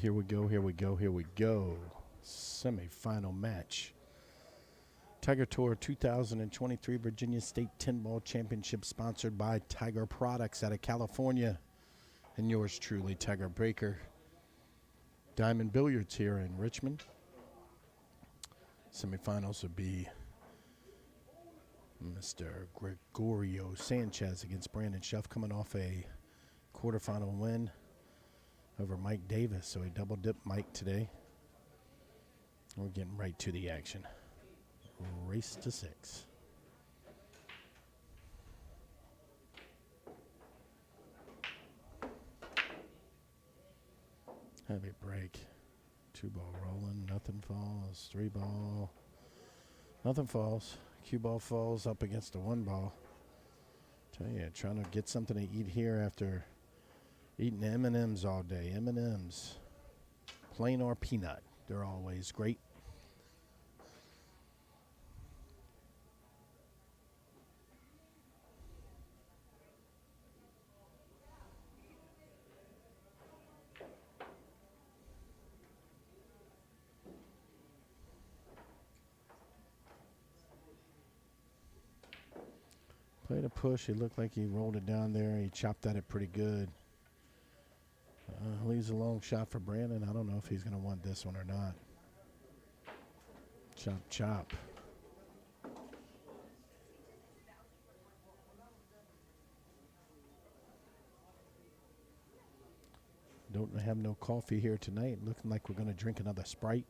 Here we go. Semi-final match. Tiger Tour 2023 Virginia State 10-ball championship sponsored by Tiger Products out of California. And yours truly, Tiger Breaker. Diamond Billiards here in Richmond. Semifinals would be Mr. Gregorio Sanchez against Brandon Schuff, coming off a quarterfinal win over Mike Davis. So he double-dipped Mike today. We're getting right to the action. Race to 6. Heavy break. 2-ball rolling. Nothing falls. 3-ball. Nothing falls. Cue ball falls up against a 1-ball. Tell you, trying to get something to eat here after eating M&Ms all day. M&Ms. Plain or peanut. They're always great. Played a push. He looked like he rolled it down there. He chopped at it pretty good. Leaves a long shot for Brandon. I don't know if he's going to want this one or not. Chop, chop. Don't have no coffee here tonight. Looking like we're going to drink another Sprite.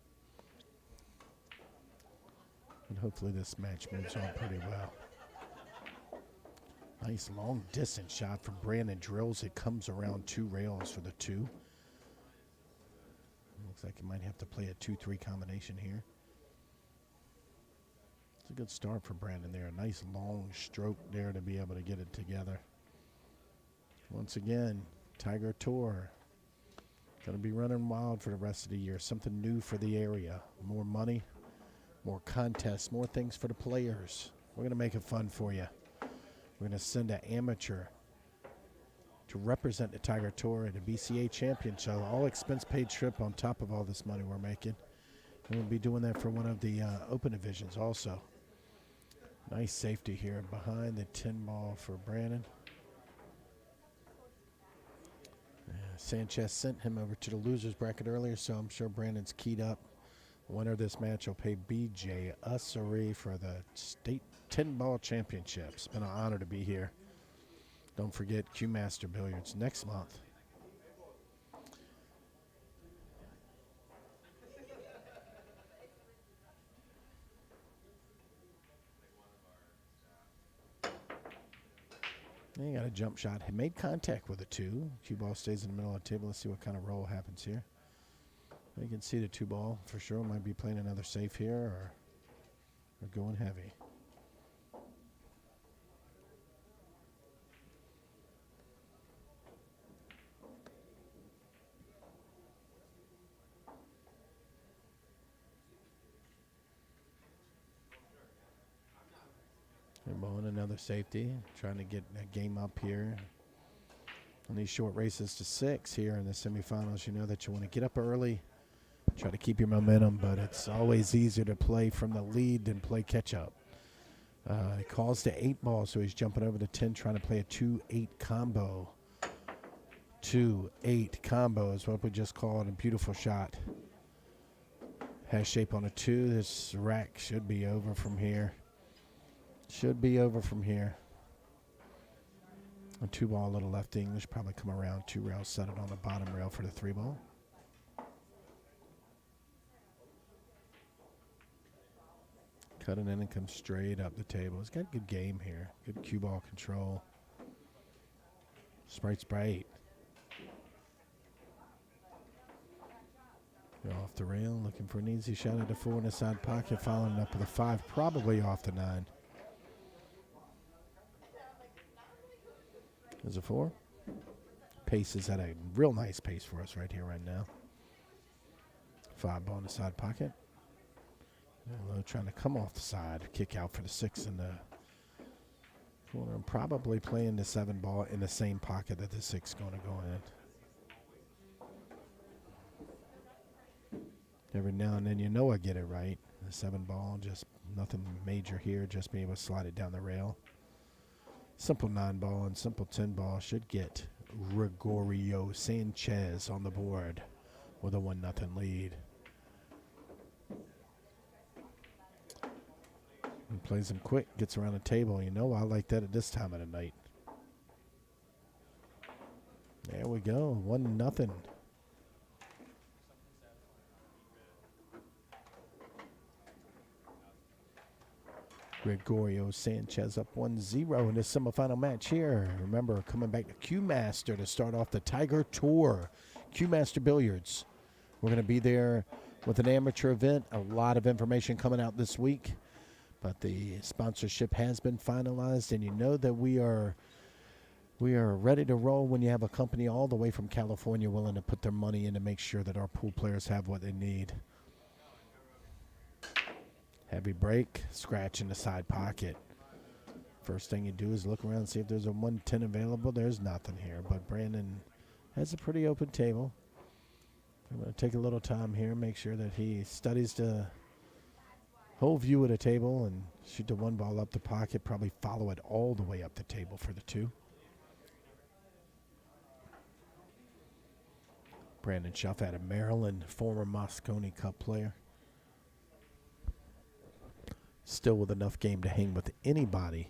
And hopefully this match moves on pretty well. Nice long distance shot from Brandon. Drills it, comes around 2 rails for the 2. Looks like he might have to play a 2-3 combination here. It's a good start for Brandon there. A nice long stroke there to be able to get it together. Once again, Tiger Tour. Going to be running wild for the rest of the year. Something new for the area. More money, more contests, more things for the players. We're going to make it fun for you. We're going to send an amateur to represent the Tiger Tour at a BCA championship. All expense paid trip on top of all this money we're making. And we'll be doing that for one of the open divisions also. Nice safety here behind the 10-ball for Brandon. Sanchez sent him over to the loser's bracket earlier, so I'm sure Brandon's keyed up. The winner of this match will pay BJ Ussery for the state 10-ball championship. It's been an honor to be here. Don't forget Q Master Billiards next month. He got a jump shot. He made contact with a 2. Cue ball stays in the middle of the table. Let's see what kind of roll happens here. You can see the 2-ball for sure. Might be playing another safe here or going heavy. Bowling another safety, trying to get that game up here. On these short races to 6 here in the semifinals, you know that you want to get up early, try to keep your momentum, but it's always easier to play from the lead than play catch-up. He calls the 8-ball, so he's jumping over the 10, trying to play a 2-8 combo. 2-8 combo is what we just called a beautiful shot. Has shape on a 2. This rack should be over from here. Should be over from here. A 2-ball, a little left English, probably come around 2 rails, set it on the bottom rail for the 3-ball. Cut it in and come straight up the table. He's got good game here. Good cue ball control. Sprite. Off the rail, looking for an easy shot at the 4 in the side pocket, following up with a 5, probably off the 9. There's a 4. Pace is at a real nice pace for us right here, right now. 5-ball in the side pocket. Low trying to come off the side. Kick out for the 6 in the corner. I'm probably playing the 7-ball in the same pocket that the 6 is going to go in. Every now and then, you know I get it right. The 7-ball, just nothing major here, just being able to slide it down the rail. Simple 9-ball and simple 10-ball should get Gregorio Sanchez on the board with a 1-0 lead. And plays him quick, gets around the table. You know I like that at this time of the night. There we go, 1-0. Gregorio Sanchez up 1-0 in the semifinal match here. Remember, coming back to Q-Master to start off the Tiger Tour. Q-Master Billiards. We're going to be there with an amateur event. A lot of information coming out this week. But the sponsorship has been finalized, and you know that we are ready to roll when you have a company all the way from California willing to put their money in to make sure that our pool players have what they need. Heavy break, scratch in the side pocket. First thing you do is look around and see if there's a 110 available. There's nothing here, but Brandon has a pretty open table. I'm going to take a little time here, make sure that he studies the whole view of the table and shoot the 1 ball up the pocket, probably follow it all the way up the table for the 2. Brandon Schuff out of Maryland, former Moscone Cup player. Still with enough game to hang with anybody,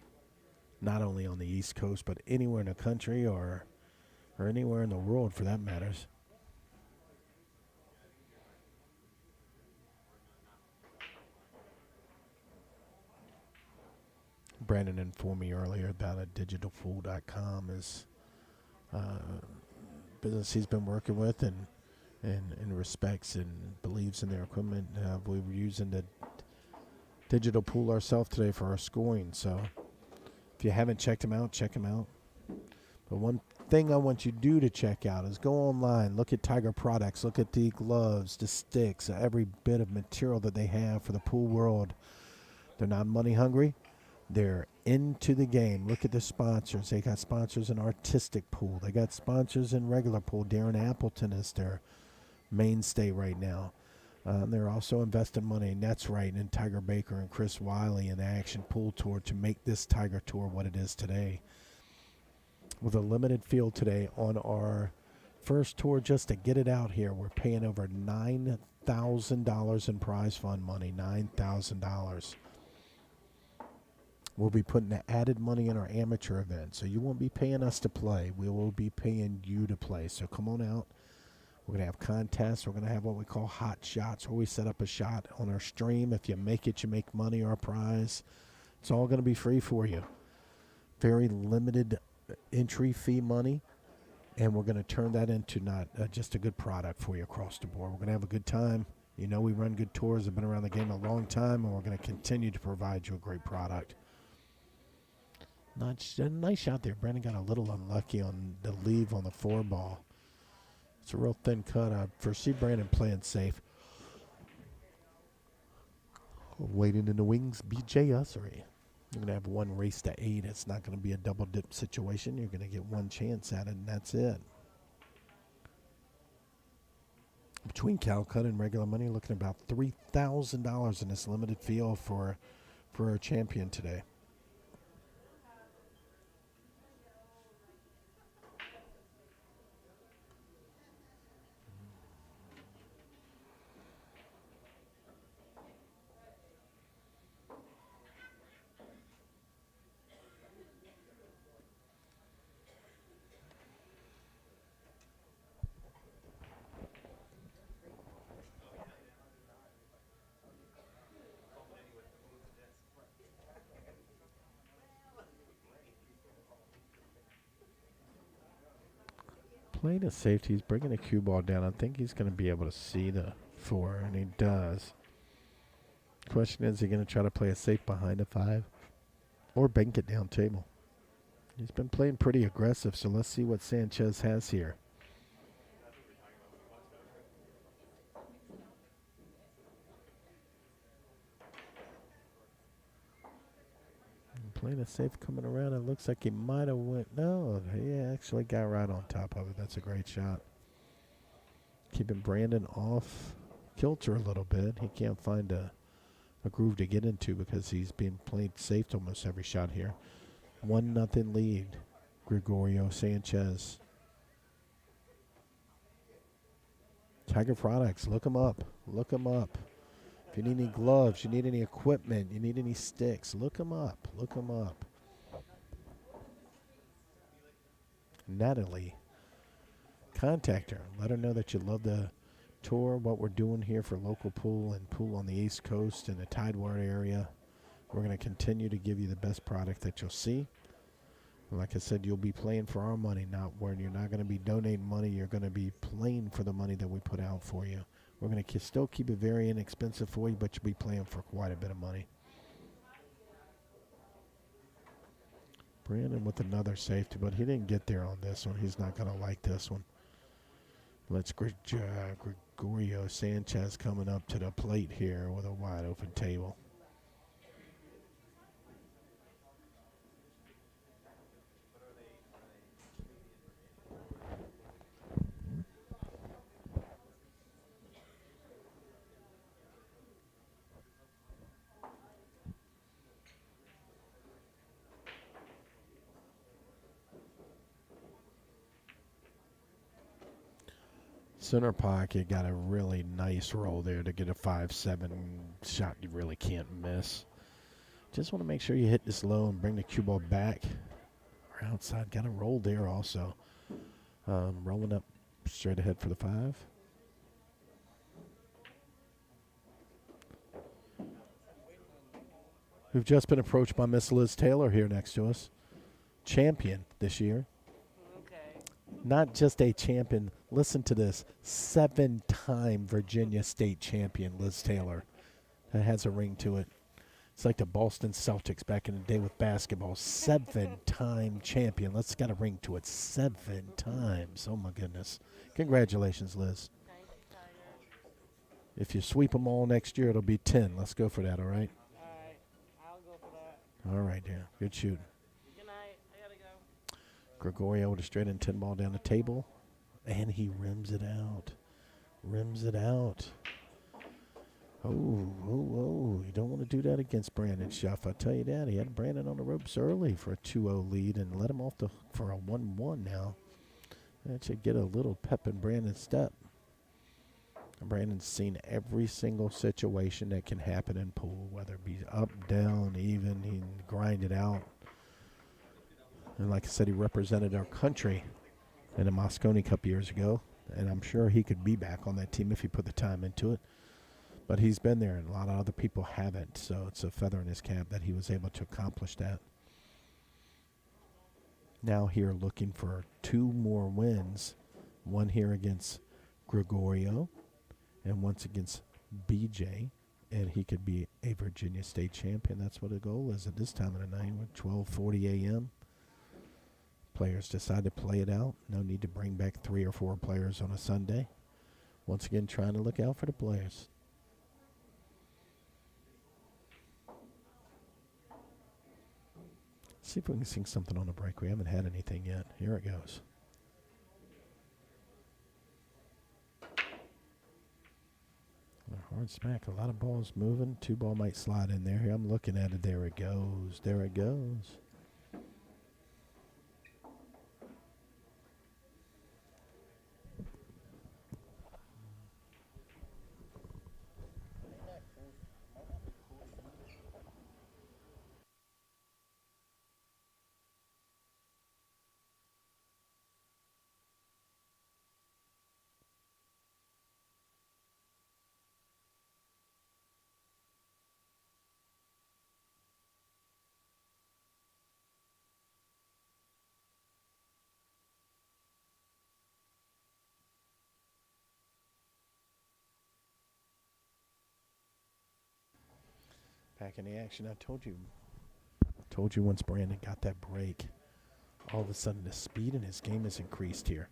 not only on the East Coast, but anywhere in the country or anywhere in the world for that matters. Brandon informed me earlier about a digitalpool.com is business he's been working with and respects and believes in their equipment. We were using the digital pool ourselves today for our scoring, so if you haven't checked them out, check them out. But one thing I want you to do to check out is go online, look at Tiger products, look at the gloves, the sticks, every bit of material that they have for the pool world. They're not money hungry. They're into the game. Look at the sponsors. They got sponsors in artistic pool. They got sponsors in regular pool. Darren Appleton is their mainstay right now. They're also investing money, and that's right, in Tiger Baker and Chris Wiley in the Action Pool Tour to make this Tiger Tour what it is today. With a limited field today on our first tour, just to get it out here, we're paying over $9,000 in prize fund money, $9,000. We'll be putting the added money in our amateur event, so you won't be paying us to play. We will be paying you to play, so come on out. We're going to have contests. We're going to have what we call hot shots, where we set up a shot on our stream. If you make it, you make money or a prize. It's all going to be free for you. Very limited entry fee money, and we're going to turn that into not just a good product for you across the board. We're going to have a good time. You know we run good tours. I've been around the game a long time, and we're going to continue to provide you a great product. Nice shot there. Brandon got a little unlucky on the leave on the 4-ball. It's a real thin cut. I foresee Brandon playing safe. Waiting in the wings, BJ Ussery. You're going to have one race to 8. It's not going to be a double dip situation. You're going to get one chance at it, and that's it. Between Calcutta and regular money, looking at about $3,000 in this limited field for our champion today. Playing a safety, he's bringing the cue ball down. I think he's going to be able to see the 4, and he does. Question is he going to try to play a safe behind a 5 or bank it down table? He's been playing pretty aggressive, so let's see what Sanchez has here. Playing a safe coming around. It looks like he might have went. No, he actually got right on top of it. That's a great shot. Keeping Brandon off kilter a little bit. He can't find a groove to get into because he's being played safe almost every shot here. 1-0 lead, Gregorio Sanchez. Tiger Products, look them up. Look them up. If you need any gloves, you need any equipment, you need any sticks, look them up. Look them up. Natalie, contact her. Let her know that you love the tour, what we're doing here for local pool and pool on the East Coast and the Tidewater area. We're going to continue to give you the best product that you'll see. And like I said, you'll be playing for our money, not where you're not going to be donating money. You're going to be playing for the money that we put out for you. We're going to still keep it very inexpensive for you, but you'll be playing for quite a bit of money. Brandon with another safety, but he didn't get there on this one. He's not going to like this one. Let's Gregorio Sanchez coming up to the plate here with a wide open table. Center pocket got a really nice roll there to get a 5-7 shot you really can't miss. Just want to make sure you hit this low and bring the cue ball back or outside. Got a roll there also. Rolling up straight ahead for the 5. We've just been approached by Miss Liz Taylor here next to us. Champion this year. Not just a champion. Listen to this. 7-time Virginia State champion, Liz Taylor. That has a ring to it. It's like the Boston Celtics back in the day with basketball. 7-time champion. Let's got a ring to it. 7 times. Oh, my goodness. Congratulations, Liz. If you sweep them all next year, it'll be 10. Let's go for that, all right? All right. I'll go for that. All right, yeah. Good shooting. Good night. I gotta go. Gregorio with a straight in 10 ball down the table. And he rims it out. Rims it out. Oh, you don't want to do that against Brandon Schuff. I tell you that. He had Brandon on the ropes early for a 2-0 lead and let him off for a 1-1 now. That should get a little pep in Brandon's step. Brandon's seen every single situation that can happen in pool, whether it be up, down, even. He can grind it out. And like I said, he represented our country in the Moscone Cup years ago, and I'm sure he could be back on that team if he put the time into it. But he's been there, and a lot of other people haven't, so it's a feather in his cap that he was able to accomplish that. Now here looking for 2 more wins, one here against Gregorio and once against BJ, and he could be a Virginia State champion. That's what the goal is at this time of the night, 12:40 a.m. Players decide to play it out. No need to bring back 3 or 4 players on a Sunday. Once again, trying to look out for the players. See if we can sing something on the break. We haven't had anything yet. Here it goes. A hard smack. A lot of balls moving. 2 ball might slide in there. Here I'm looking at it. There it goes. There it goes. Back in the action. I told you once Brandon got that break, all of a sudden the speed in his game has increased here.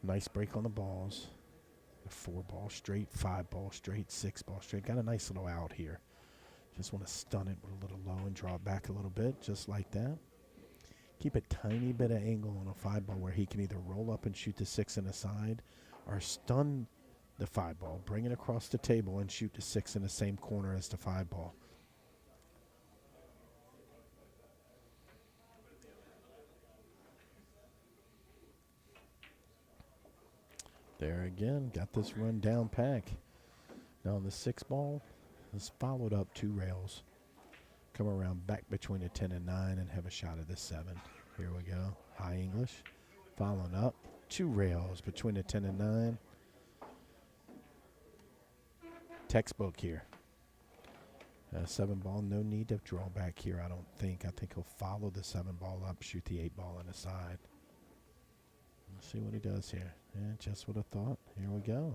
Nice break on the balls. 4 ball straight, 5 ball straight, 6 ball straight. Got a nice little out here. Just want to stun it with a little low and draw it back a little bit, just like that. Keep a tiny bit of angle on a 5 ball where he can either roll up and shoot the 6 in the side or stun the 5 ball. Bring it across the table and shoot the 6 in the same corner as the 5 ball. There again, got this run down pack. Now on the 6 ball, has followed up 2 rails. Come around back between the 10 and 9 and have a shot at the 7. Here we go. High English. Following up 2 rails between the 10 and 9. Textbook here. 7 ball, no need to draw back here, I don't think. I think he'll follow the 7 ball up, shoot the 8 ball on the side. Let's see what he does here. Yeah, just what I thought. Here we go.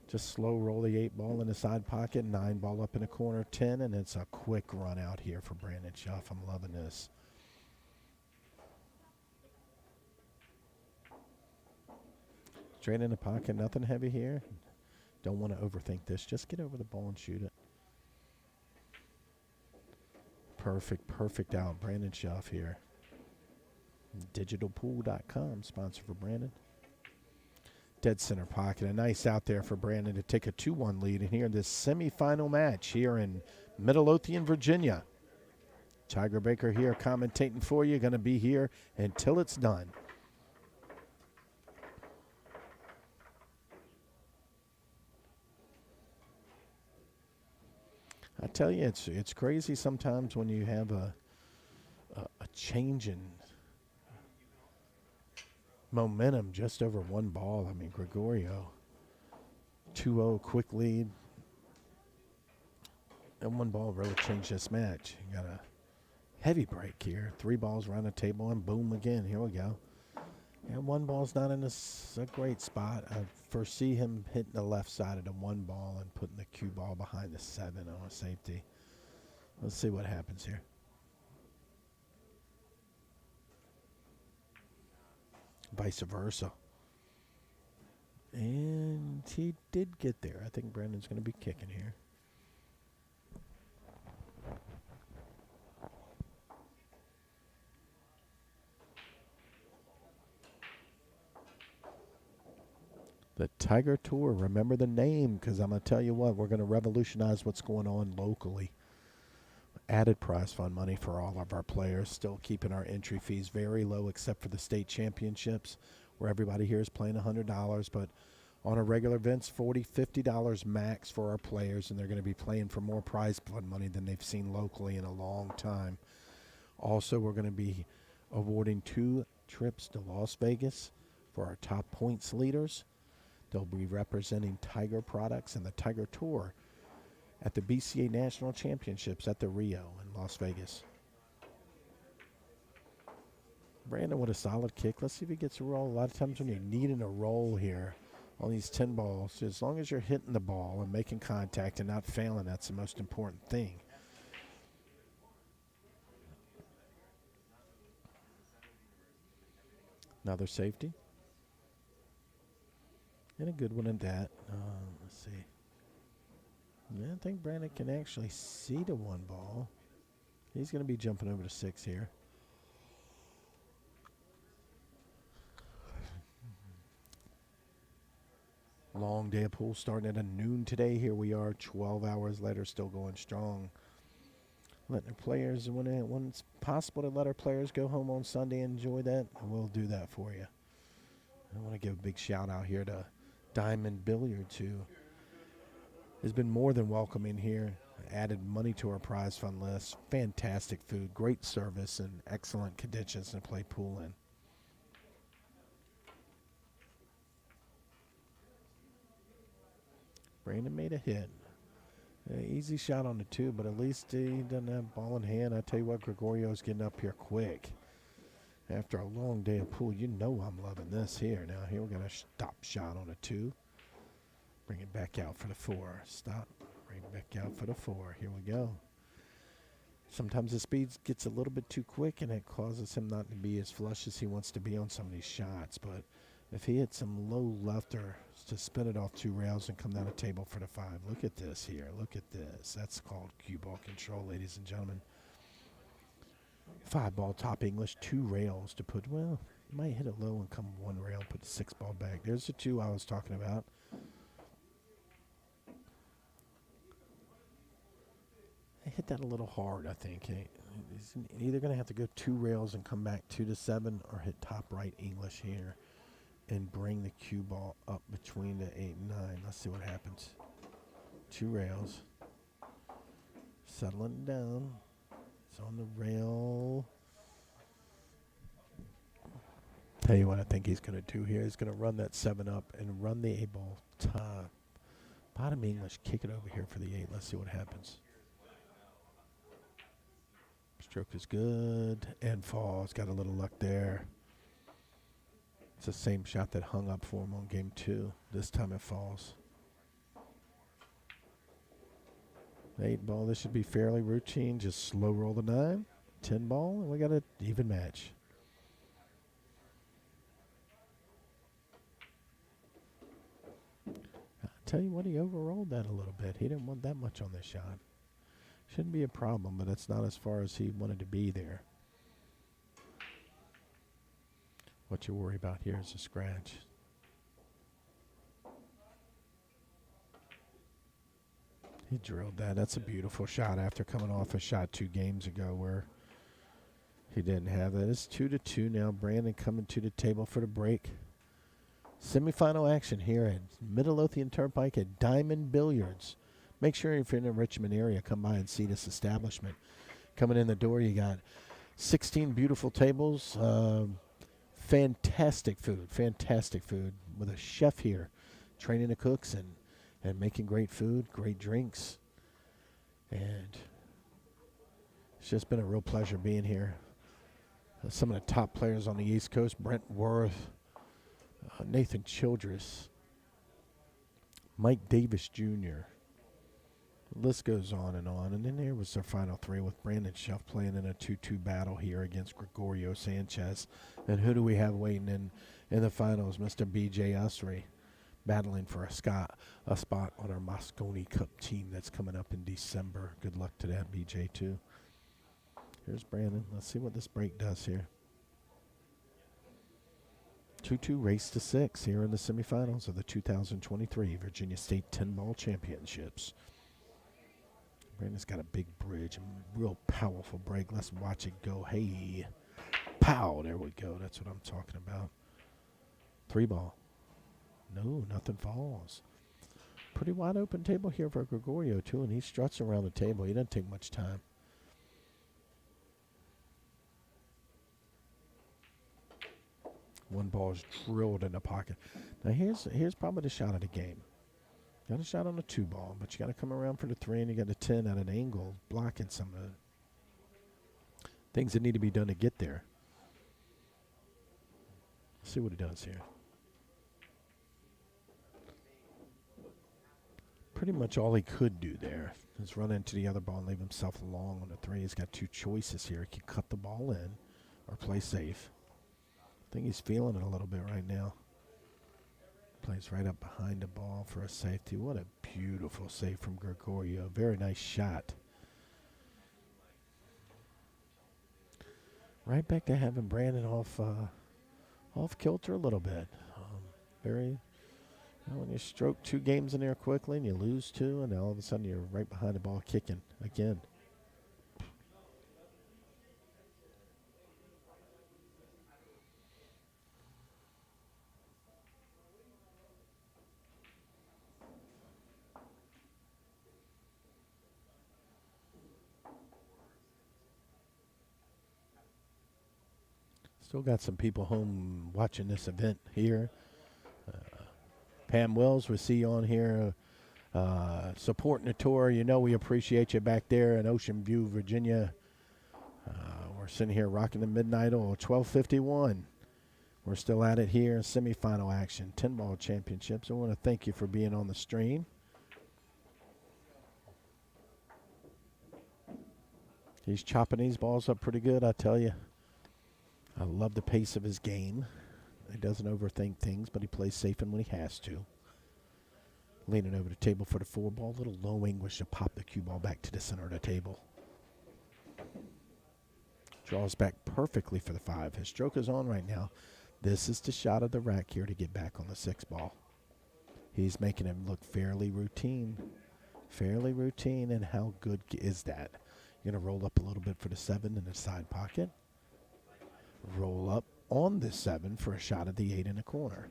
Just slow roll the 8 ball in the side pocket, 9 ball up in the corner, 10, and it's a quick run out here for Brandon Schuff. I'm loving this. Straight in the pocket, nothing heavy here. Don't want to overthink this. Just get over the ball and shoot it. Perfect out. Brandon Schuff here. Digitalpool.com, sponsor for Brandon. Dead center pocket. A nice out there for Brandon to take a 2-1 lead in here in this semifinal match here in Midlothian, Virginia. Tiger Baker here commentating for you. Going to be here until it's done. I tell you, it's crazy sometimes when you have a change in momentum just over 1 ball. I mean, Gregorio, 2-0 quick lead. And 1 ball really changed this match. You got a heavy break here. 3 balls around the table and boom again. Here we go. And 1 ball's not in a great spot. I foresee him hitting the left side of the 1 ball and putting the cue ball behind the 7 on a safety. Let's see what happens here. Vice versa. And he did get there. I think Brandon's going to be kicking here. The Tiger Tour. Remember the name, because I'm going to tell you what, we're going to revolutionize what's going on locally. Added prize fund money for all of our players. Still keeping our entry fees very low except for the state championships where everybody here is playing $100. But on our regular events, $40, $50 max for our players, and they're going to be playing for more prize fund money than they've seen locally in a long time. Also, we're going to be awarding 2 trips to Las Vegas for our top points leaders. They'll be representing Tiger products and the Tiger Tour at the BCA National Championships at the Rio in Las Vegas. Brandon with a solid kick. Let's see if he gets a roll. A lot of times when you're needing a roll here on these 10 balls, as long as you're hitting the ball and making contact and not failing, that's the most important thing. Another safety. And a good one at that. Let's see. Yeah, I think Brandon can actually see the 1 ball. He's going to be jumping over to 6 here. Long day of pool starting at noon today. Here we are 12 hours later, still going strong. Letting our players, when it's possible to let our players go home on Sunday and enjoy that, we'll do that for you. I want to give a big shout out here to Diamond Billiards, who has been more than welcoming here. Added money to our prize fund list. Fantastic food, great service, and excellent conditions to play pool in. Brandon made a hit. Easy shot on the 2, but at least he doesn't have ball in hand. I tell you what, Gregorio's getting up here quick. After a long day of pool, you know I'm loving this here. Now here we got a stop shot on a 2. Bring it back out for the 4. Stop. Bring it back out for the 4. Here we go. Sometimes the speed gets a little bit too quick, and it causes him not to be as flush as he wants to be on some of these shots. But if he hits some low lefter to spin it off 2 rails and come down the table for the 5. Look at this here. Look at this. That's called cue ball control, ladies and gentlemen. 5 ball top English, 2 rails to put, well, you might hit it low and come 1 rail, put the 6 ball back. There's the 2 I was talking about. hit that a little hard, I think. He's either going to have to go 2 rails and come back 2 to 7 or hit top right English here and bring the cue ball up between the 8 and 9. Let's see what happens. 2 rails. Settling down. It's on the rail. Tell you what I think he's going to do here. He's going to run that 7 up and run the 8 ball top. Bottom English, kick it over here for the 8. Let's see what happens. Stroke is good and falls. Got a little luck there. It's the same shot that hung up for him on game 2. This time it falls. 8 ball, this should be fairly routine. Just slow roll the 9. 10 ball, and we got an even match. I'll tell you what, he overrolled that a little bit. He didn't want that much on this shot. Shouldn't be a problem, but it's not as far as he wanted to be there. What you worry about here is a scratch. He drilled that. That's a beautiful shot after coming off a shot 2 games ago where he didn't have that. It's 2-2 now. Brandon coming to the table for the break. Semifinal action here at Midlothian Turnpike at Diamond Billiards. Make sure if you're in the Richmond area, come by and see this establishment. Coming in the door, you got 16 beautiful tables. Fantastic food with a chef here training the cooks and making great food, great drinks. And it's just been a real pleasure being here. Some of the top players on the East Coast, Brent Worth, Nathan Childress, Mike Davis Jr., the list goes on. And then there was their final 3 with Brandon Schuff playing in a 2-2 battle here against Gregorio Sanchez. And who do we have waiting in the finals? Mr. B.J. Usry battling for a spot on our Moscone Cup team that's coming up in December. Good luck to that, B.J. too. Here's Brandon. Let's see what this break does here. 2-2 race to 6 here in the semifinals of the 2023 Virginia State 10-ball championships. Brandon's got a big bridge, a real powerful break. Let's watch it go. Hey, pow, there we go. That's what I'm talking about. 3 ball. No, nothing falls. Pretty wide open table here for Gregorio, too, and he struts around the table. He doesn't take much time. One ball is drilled in the pocket. Now, here's probably the shot of the game. Got a shot on the 2 ball, but you got to come around for the 3, and you got a 10 at an angle, blocking some of the things that need to be done to get there. Let's see what he does here. Pretty much all he could do there is run into the other ball and leave himself long on the 3. He's got 2 choices here. He can cut the ball in or play safe. I think he's feeling it a little bit right now. Plays right up behind the ball for a safety. What a beautiful save from Gregorio. Very nice shot. Right back to having Brandon off kilter a little bit. When you stroke 2 games in there quickly and you lose 2, and all of a sudden you're right behind the ball kicking again. Still got some people home watching this event here. Pam Wells, we see you on here supporting the tour. You know we appreciate you back there in Ocean View, Virginia. We're sitting here rocking the Midnight Oil, 12:51. We're still at it here, semifinal action, 10-ball championships. I want to thank you for being on the stream. He's chopping these balls up pretty good, I tell you. I love the pace of his game. He doesn't overthink things, but he plays safe and when he has to. Leaning over the table for the 4 ball. Little low English to pop the cue ball back to the center of the table. Draws back perfectly for the 5. His stroke is on right now. This is the shot of the rack here to get back on the 6 ball. He's making him look fairly routine. Fairly routine, and how good is that? You're going to roll up a little bit for the 7 in the side pocket. Roll up on the 7 for a shot at the 8 in the corner.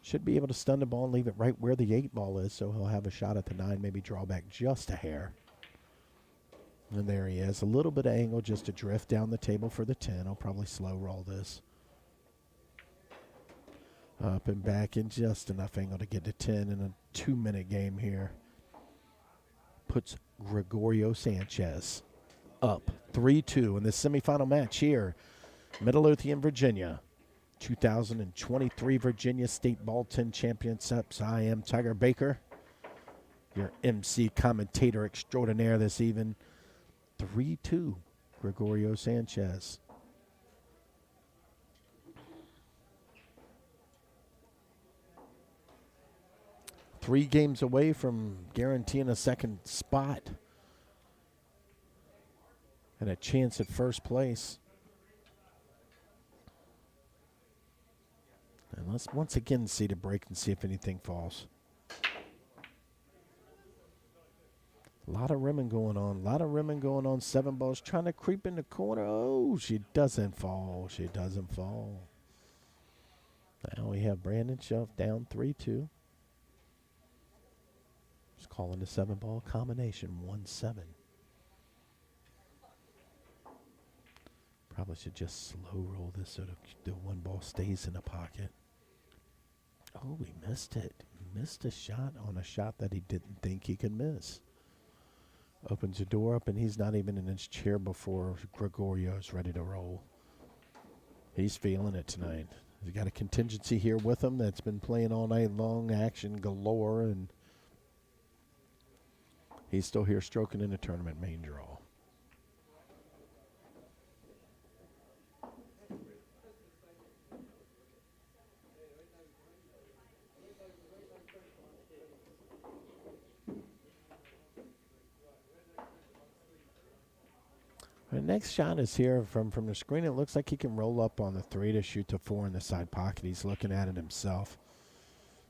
Should be able to stun the ball and leave it right where the 8 ball is, so he'll have a shot at the 9, maybe draw back just a hair. And there he is. A little bit of angle just to drift down the table for the 10. I'll probably slow roll this. Up and back in just enough angle to get to 10 in a 2-minute game here. Puts Gregorio Sanchez up 3-2 in the semifinal match here. Midlothian, Virginia. 2023 Virginia State Ball 10 Championships. I am Tiger Baker, your MC commentator extraordinaire this evening. 3-2, Gregorio Sanchez. Three games away from guaranteeing a second spot and a chance at first place. And let's once again see the break and see if anything falls. A lot of rimming going on. A lot of rimming going on. 7 balls trying to creep in the corner. Oh, she doesn't fall. She doesn't fall. Now we have Brandon Shelf down 3-2. Just calling the 7-ball combination 1-7. Probably should just slow roll this so the 1 ball stays in the pocket. Oh, he missed it. Missed a shot on a shot that he didn't think he could miss. Opens the door up, and he's not even in his chair before Gregorio's ready to roll. He's feeling it tonight. He's got a contingency here with him that's been playing all night long, action galore, and he's still here stroking in the tournament main draw. The next shot is here from the screen. It looks like he can roll up on the 3 to shoot to 4 in the side pocket. He's looking at it himself.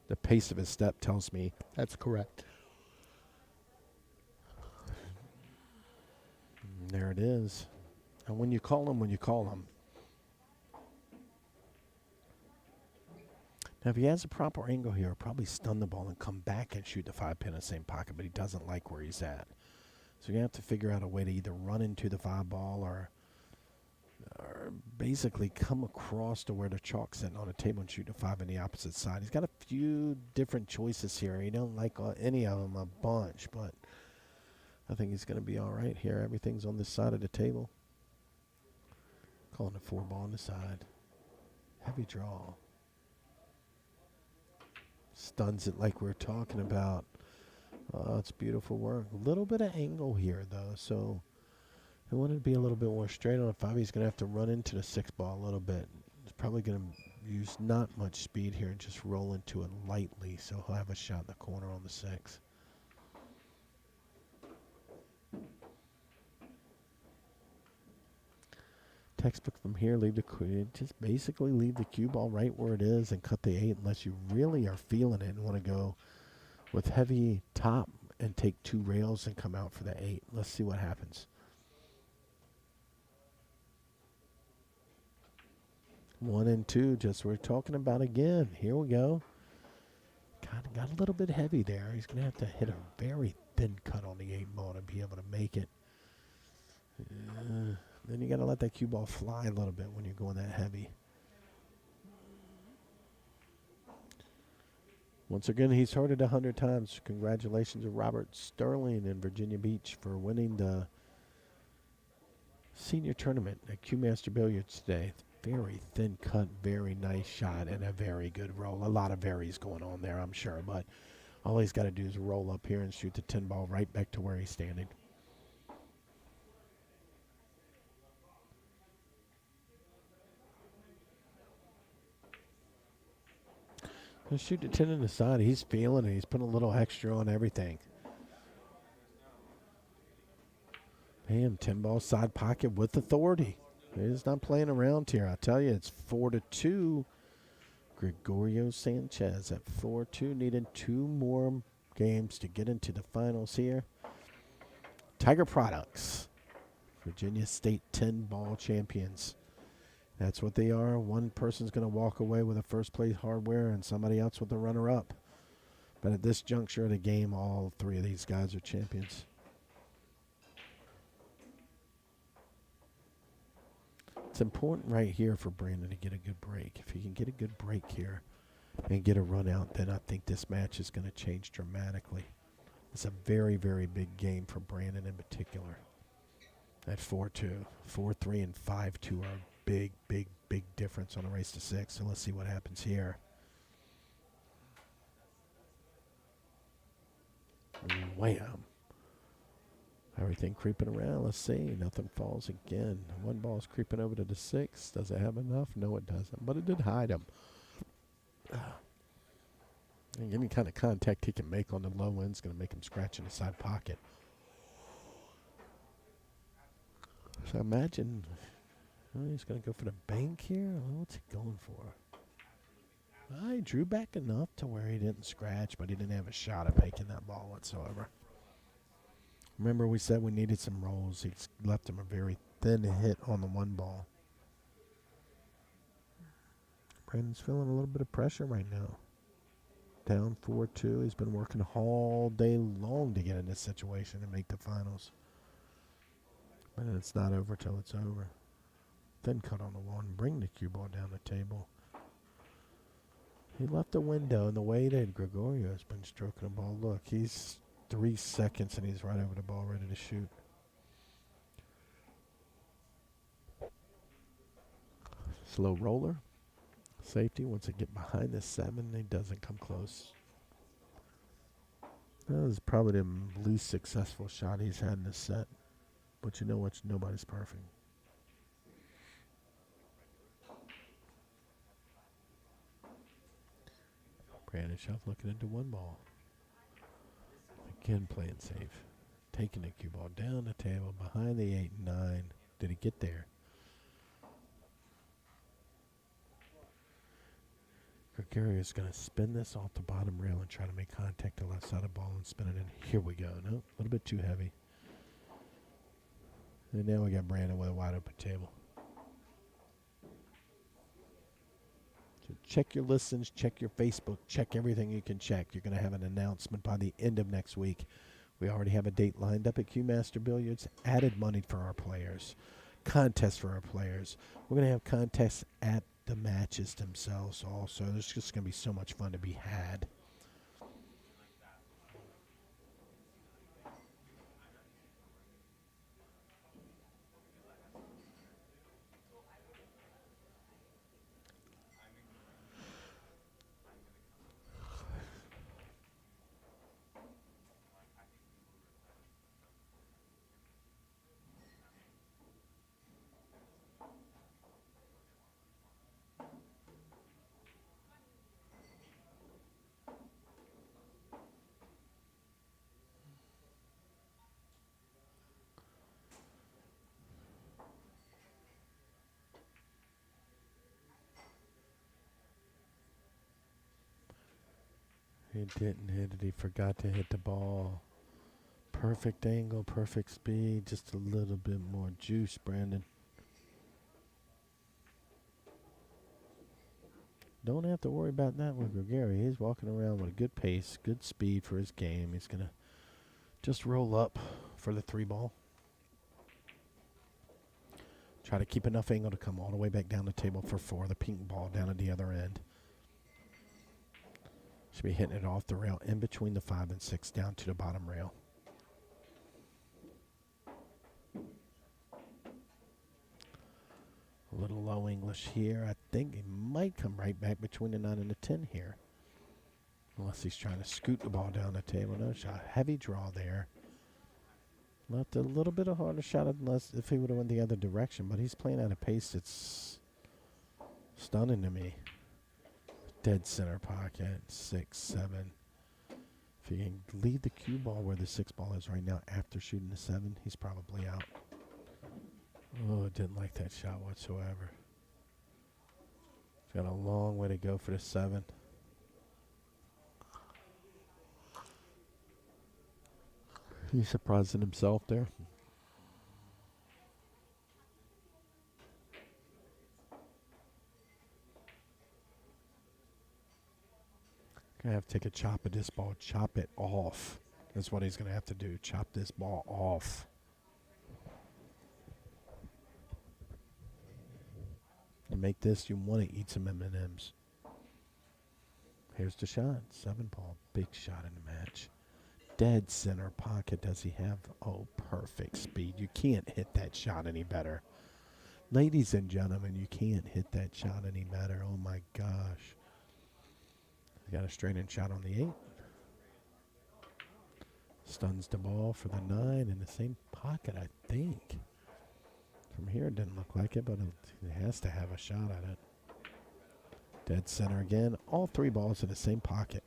The pace of his step tells me that's correct. And there it is. And when you call him, Now, if he has a proper angle here, he'll probably stun the ball and come back and shoot the 5 pin in the same pocket, but he doesn't like where he's at. So you have to figure out a way to either run into the 5 ball or basically come across to where the chalk's sitting on the table and shoot the 5 in the opposite side. He's got a few different choices here. He don't like any of them a bunch, but I think he's going to be all right here. Everything's on this side of the table. Calling the 4 ball on the side. Heavy draw. Stuns it like we're talking about. Oh, it's beautiful work. A little bit of angle here, though, so I wanted to be a little bit more straight on a 5. He's going to have to run into the 6 ball a little bit. He's probably going to use not much speed here and just roll into it lightly, so he'll have a shot in the corner on the 6. Textbook from here, just basically leave the cue ball right where it is and cut the 8 unless you really are feeling it and want to go with heavy top and take 2 rails and come out for the 8. Let's see what happens. 1 and 2, just we're talking about again. Here we go. Got a little bit heavy there. He's going to have to hit a very thin cut on the 8 ball to be able to make it. Then you got to let that cue ball fly a little bit when you're going that heavy. Once again, he's heard it 100 times. Congratulations to Robert Sterling in Virginia Beach for winning the senior tournament at Q Master Billiards today. Very thin cut, very nice shot, and a very good roll. A lot of varies going on there, I'm sure, but all he's got to do is roll up here and shoot the 10 ball right back to where he's standing. He'll shoot the 10 in the side. He's feeling it. He's putting a little extra on everything. Bam, 10 ball side pocket with authority. He's not playing around here. I tell you, it's 4-2 Gregorio Sanchez at 4-2, needed 2 more games to get into the finals here. Tiger Products, Virginia State 10-ball champions. That's what they are. One person's going to walk away with a first-place hardware and somebody else with the runner-up. But at this juncture of the game, all 3 of these guys are champions. It's important right here for Brandon to get a good break. If he can get a good break here and get a run out, then I think this match is going to change dramatically. It's a very, very big game for Brandon in particular. At 4-2, 4-3, and 5-2 are big, big, big difference on a race to 6. So let's see what happens here. Wham. Everything creeping around. Let's see. Nothing falls again. One ball's creeping over to the 6. Does it have enough? No, it doesn't. But it did hide him. And any kind of contact he can make on the low end is going to make him scratch in the side pocket. So imagine he's going to go for the bank here. What's he going for? He drew back enough to where he didn't scratch, but he didn't have a shot at making that ball whatsoever. Remember we said we needed some rolls. He's left him a very thin hit on the 1 ball. Brandon's feeling a little bit of pressure right now. Down 4-2. He's been working all day long to get in this situation and make the finals. But it's not over till it's over. Thin cut on the 1. Bring the cue ball down the table. He left a window, and the way that Gregorio has been stroking the ball, look, he's 3 seconds, and he's right over the ball ready to shoot. Slow roller. Safety. Once it get behind the 7, he doesn't come close. That was probably the least successful shot he's had in this set. But you know what? Nobody's perfect. Brandon Shuff looking into 1 ball. Again playing safe. Taking the cue ball down the table behind the 8 and 9. Did he get there? Gregorio is going to spin this off the bottom rail and try to make contact to the left side of the ball and spin it in. Here we go. No, a little bit too heavy. And now we got Brandon with a wide open table. So check your listens, check your Facebook, check everything you can check. You're going to have an announcement by the end of next week. We already have a date lined up at Q Master Billiards. Added money for our players. Contests for our players. We're going to have contests at the matches themselves also. There's just going to be so much fun to be had. He didn't hit it. He forgot to hit the ball. Perfect angle, perfect speed. Just a little bit more juice, Brandon. Don't have to worry about that with Gregorio. He's walking around with a good pace, good speed for his game. He's going to just roll up for the 3 ball. Try to keep enough angle to come all the way back down the table for 4. The pink ball down at the other end. Should be hitting it off the rail in between the 5 and 6 down to the bottom rail. A little low English here. I think he might come right back between the 9 and the 10 here. Unless he's trying to scoot the ball down the table. No shot. Heavy draw there. Left a little bit of harder shot unless if he would have went the other direction. But he's playing at a pace that's stunning to me. Dead center pocket, 6, 7. If he can leave the cue ball where the 6 ball is right now after shooting the 7, he's probably out. Oh, didn't like that shot whatsoever. Got a long way to go for the 7. He's surprising himself there. Gonna have to take a chop of this ball, chop it off. That's what he's gonna have to do. Chop this ball off. To make this, you want to eat some M&Ms. Here's the shot. 7 ball, big shot in the match. Dead center pocket. Does he have? Oh, perfect speed. You can't hit that shot any better. Ladies and gentlemen, you can't hit that shot any better. Oh my gosh. Got a straight-in shot on the 8. Stuns the ball for the 9 in the same pocket, I think. From here, it didn't look like it, but it has to have a shot at it. Dead center again. All 3 balls in the same pocket.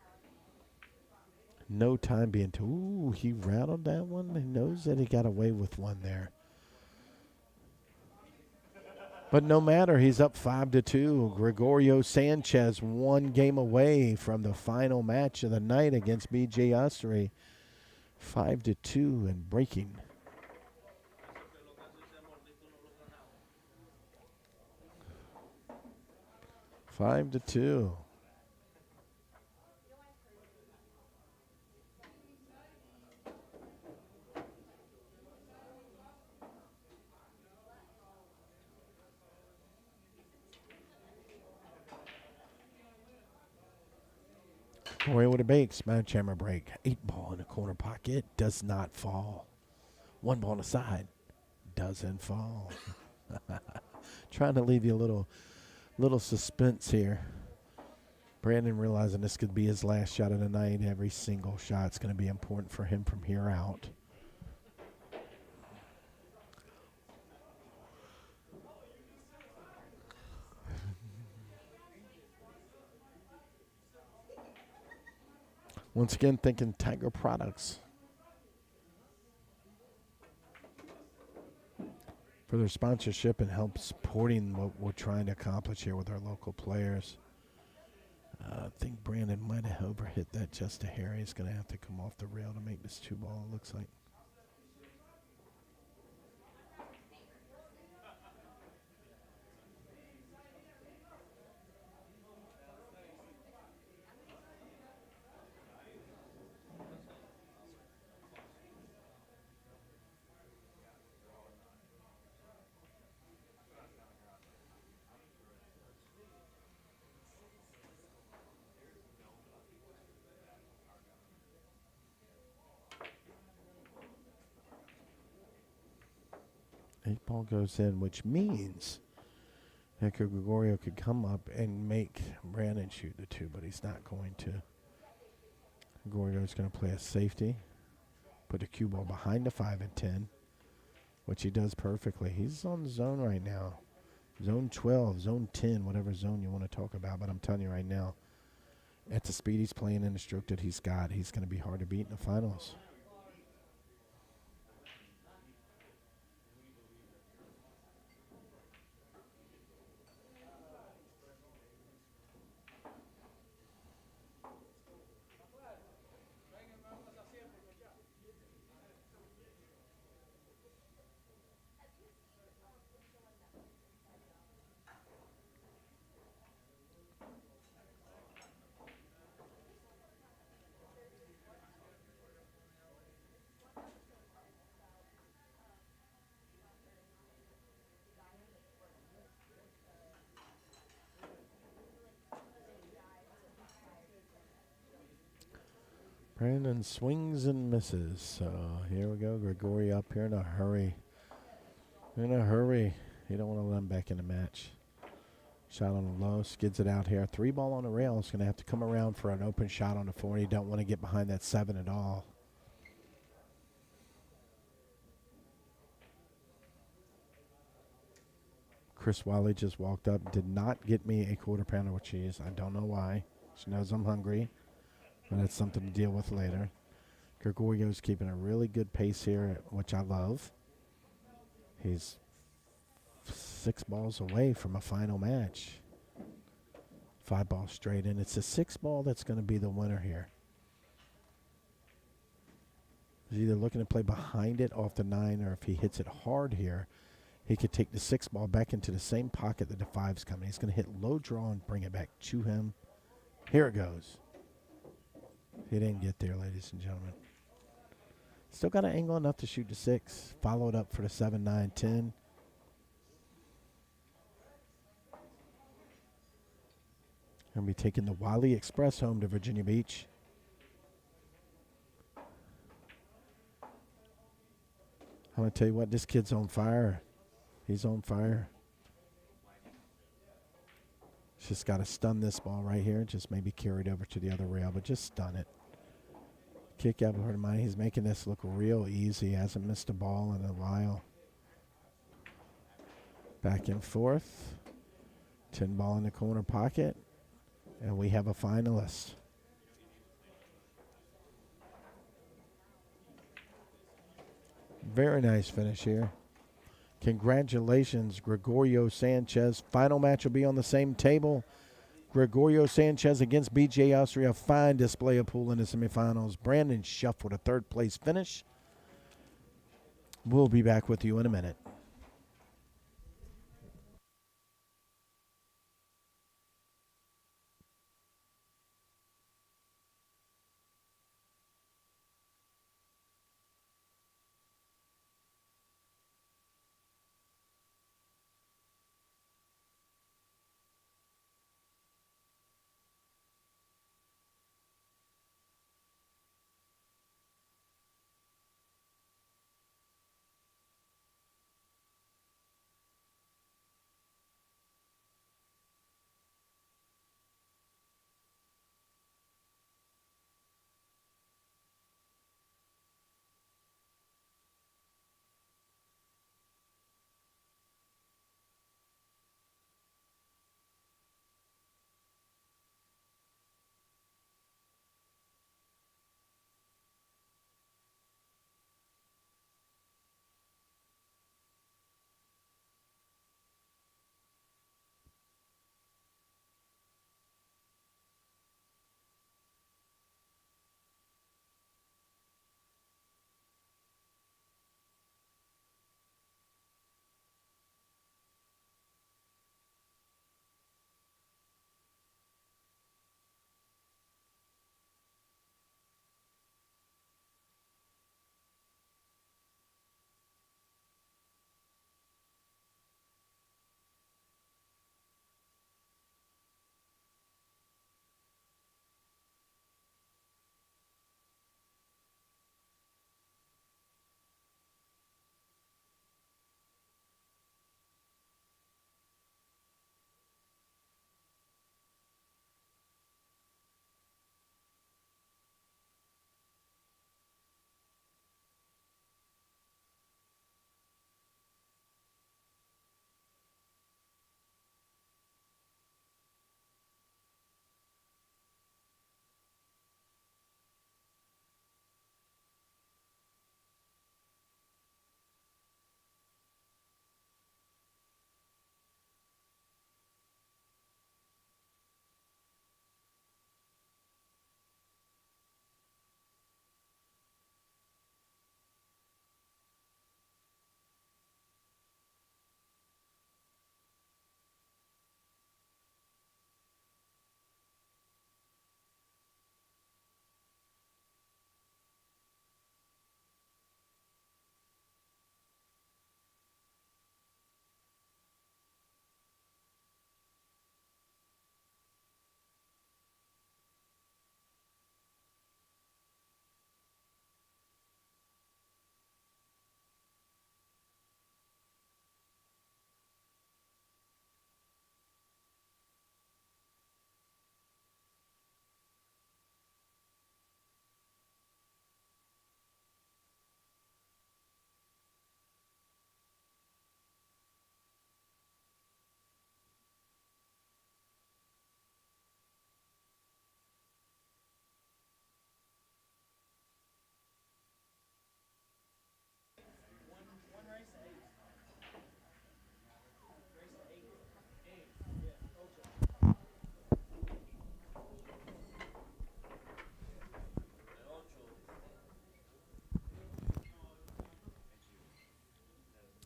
No time being too. Ooh, he rattled that one. He knows that he got away with one there. But no matter, he's up 5-2. Gregorio Sanchez 1 game away from the final match of the night against BJ Ustry. 5-2 and breaking. Five to 2. Corey with a bake, smash hammer break. 8 ball in the corner pocket, does not fall. 1 ball on the side, doesn't fall. Trying to leave you a little suspense here. Brandon realizing this could be his last shot of the night. Every single shot's going to be important for him from here out. Once again, thinking Tiger Products for their sponsorship and help supporting what we're trying to accomplish here with our local players. I think Brandon might have overhit that just a hair. He's going to have to come off the rail to make this 2 ball, it looks like. Eight ball goes in, which means that Gregorio could come up and make Brandon shoot the 2, but he's not going to. Gregorio's going to play a safety, put the cue ball behind the 5 and 10, which he does perfectly. He's on zone right now. Zone 12, zone 10, whatever zone you want to talk about, but I'm telling you right now, at the speed he's playing and the stroke that he's got, he's going to be hard to beat in the finals. Brandon swings and misses. So here we go. Gregorio up here in a hurry. In a hurry. You don't want to let him back in the match. Shot on the low. Skids it out here. 3 ball on the rail. It's going to have to come around for an open shot on the 4. You don't want to get behind that 7 at all. Chris Wiley just walked up. Did not get me a quarter pounder with cheese. I don't know why. She knows I'm hungry. But that's something to deal with later. Gregorio's keeping a really good pace here, which I love. He's 6 balls away from a final match. 5 ball straight, and it's a 6 ball that's going to be the winner here. He's either looking to play behind it off the 9, or if he hits it hard here, he could take the 6 ball back into the same pocket that the 5's coming. He's going to hit low draw and bring it back to him. Here it goes. He didn't get there, ladies and gentlemen. Still got an angle enough to shoot the 6. Followed up for the 7, 9, 10. Going to be taking the Wiley Express home to Virginia Beach. I'm going to tell you what, this kid's on fire. He's on fire. Just got to stun this ball right here. Just maybe carry it over to the other rail, but just stun it. Kick out of mine. He's making this look real easy. Hasn't missed a ball in a while. Back and forth. 10 ball in the corner pocket. And we have a finalist. Very nice finish here. Congratulations, Gregorio Sanchez. Final match will be on the same table. Gregorio Sanchez against BJ Austria. Fine display of pool in the semifinals. Brandon Schuff with a 3rd place finish. We'll be back with you in a minute.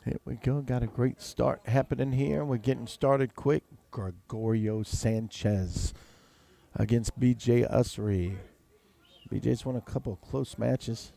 Here we go. Got a great start happening here. We're getting started quick. Gregorio Sanchez against BJ Usry. BJ's won a couple of close matches.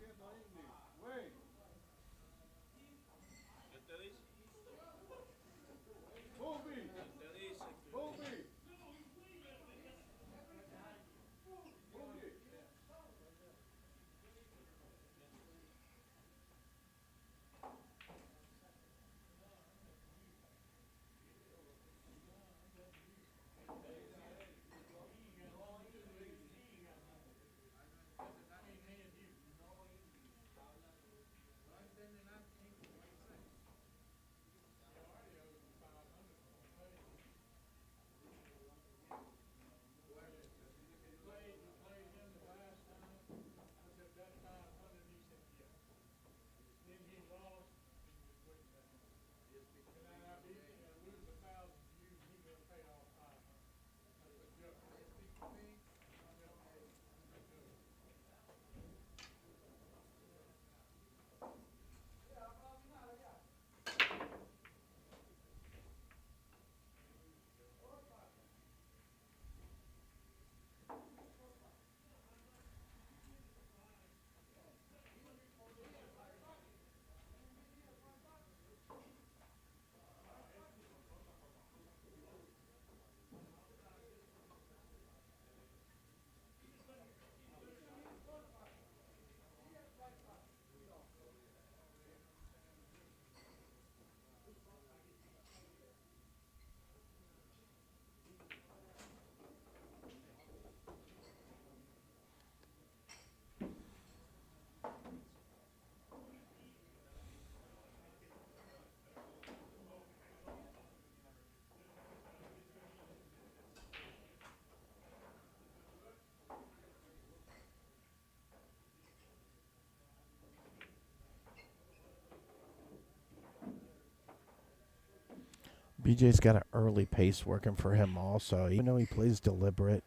BJ's got an early pace working for him also. Even though he plays deliberate,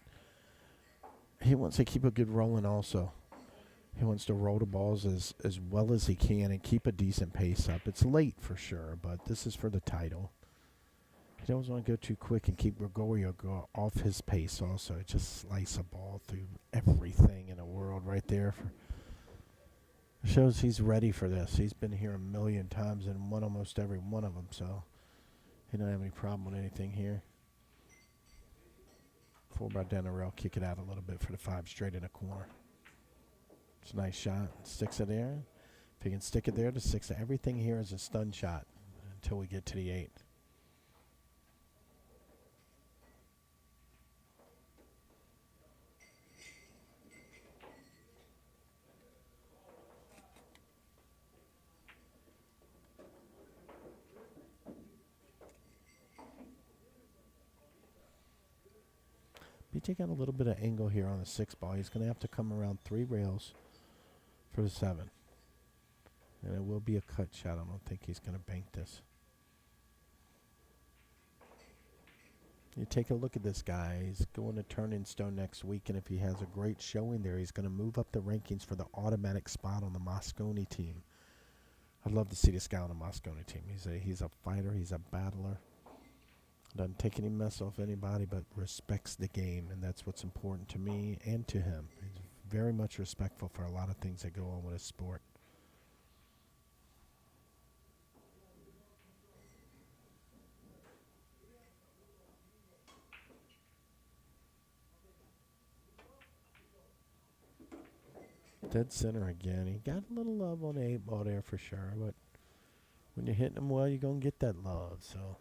he wants to keep a good rolling also. He wants to roll the balls as well as he can and keep a decent pace up. It's late for sure, but this is for the title. He doesn't want to go too quick and keep Gregorio go off his pace also. Just slice a ball through everything in the world right there. Shows he's ready for this. He's been here a million times and won almost every one of them, so he don't have any problem with anything here. 4 bar down the rail, kick it out a little bit for the 5 straight in the corner. It's a nice shot. Sticks it there. If he can stick it there to 6, everything here is a stun shot until we get to the 8. BJ got a little bit of angle here on the 6 ball. He's going to have to come around 3 rails for the 7. And it will be a cut shot. I don't think he's going to bank this. You take a look at this guy. He's going to Turning Stone next week, and if he has a great showing there, he's going to move up the rankings for the automatic spot on the Moscone team. I'd love to see this guy on the Moscone team. He's a fighter. He's a battler. Doesn't take any mess off anybody, but respects the game, and that's what's important to me and to him. He's very much respectful for a lot of things that go on with his sport. Dead center again. He got a little love on the 8 ball there for sure, but when you're hitting him well, you're going to get that love, so.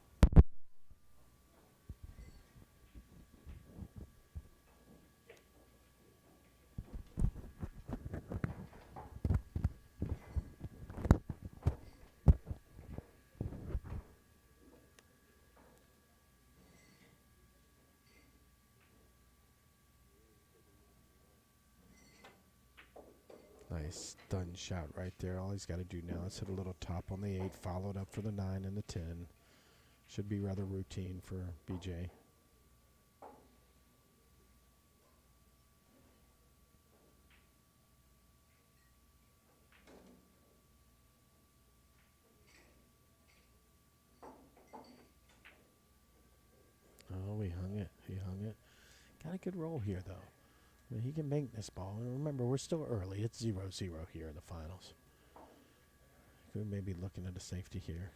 Nice stun shot right there. All he's got to do now is hit a little top on the 8, followed up for the 9 and the 10. Should be rather routine for BJ. he hung it. He hung it. Got a good roll here, though. I mean, he can make this ball. And remember, we're still early. It's 0-0 here in the finals. Could maybe looking at a safety here.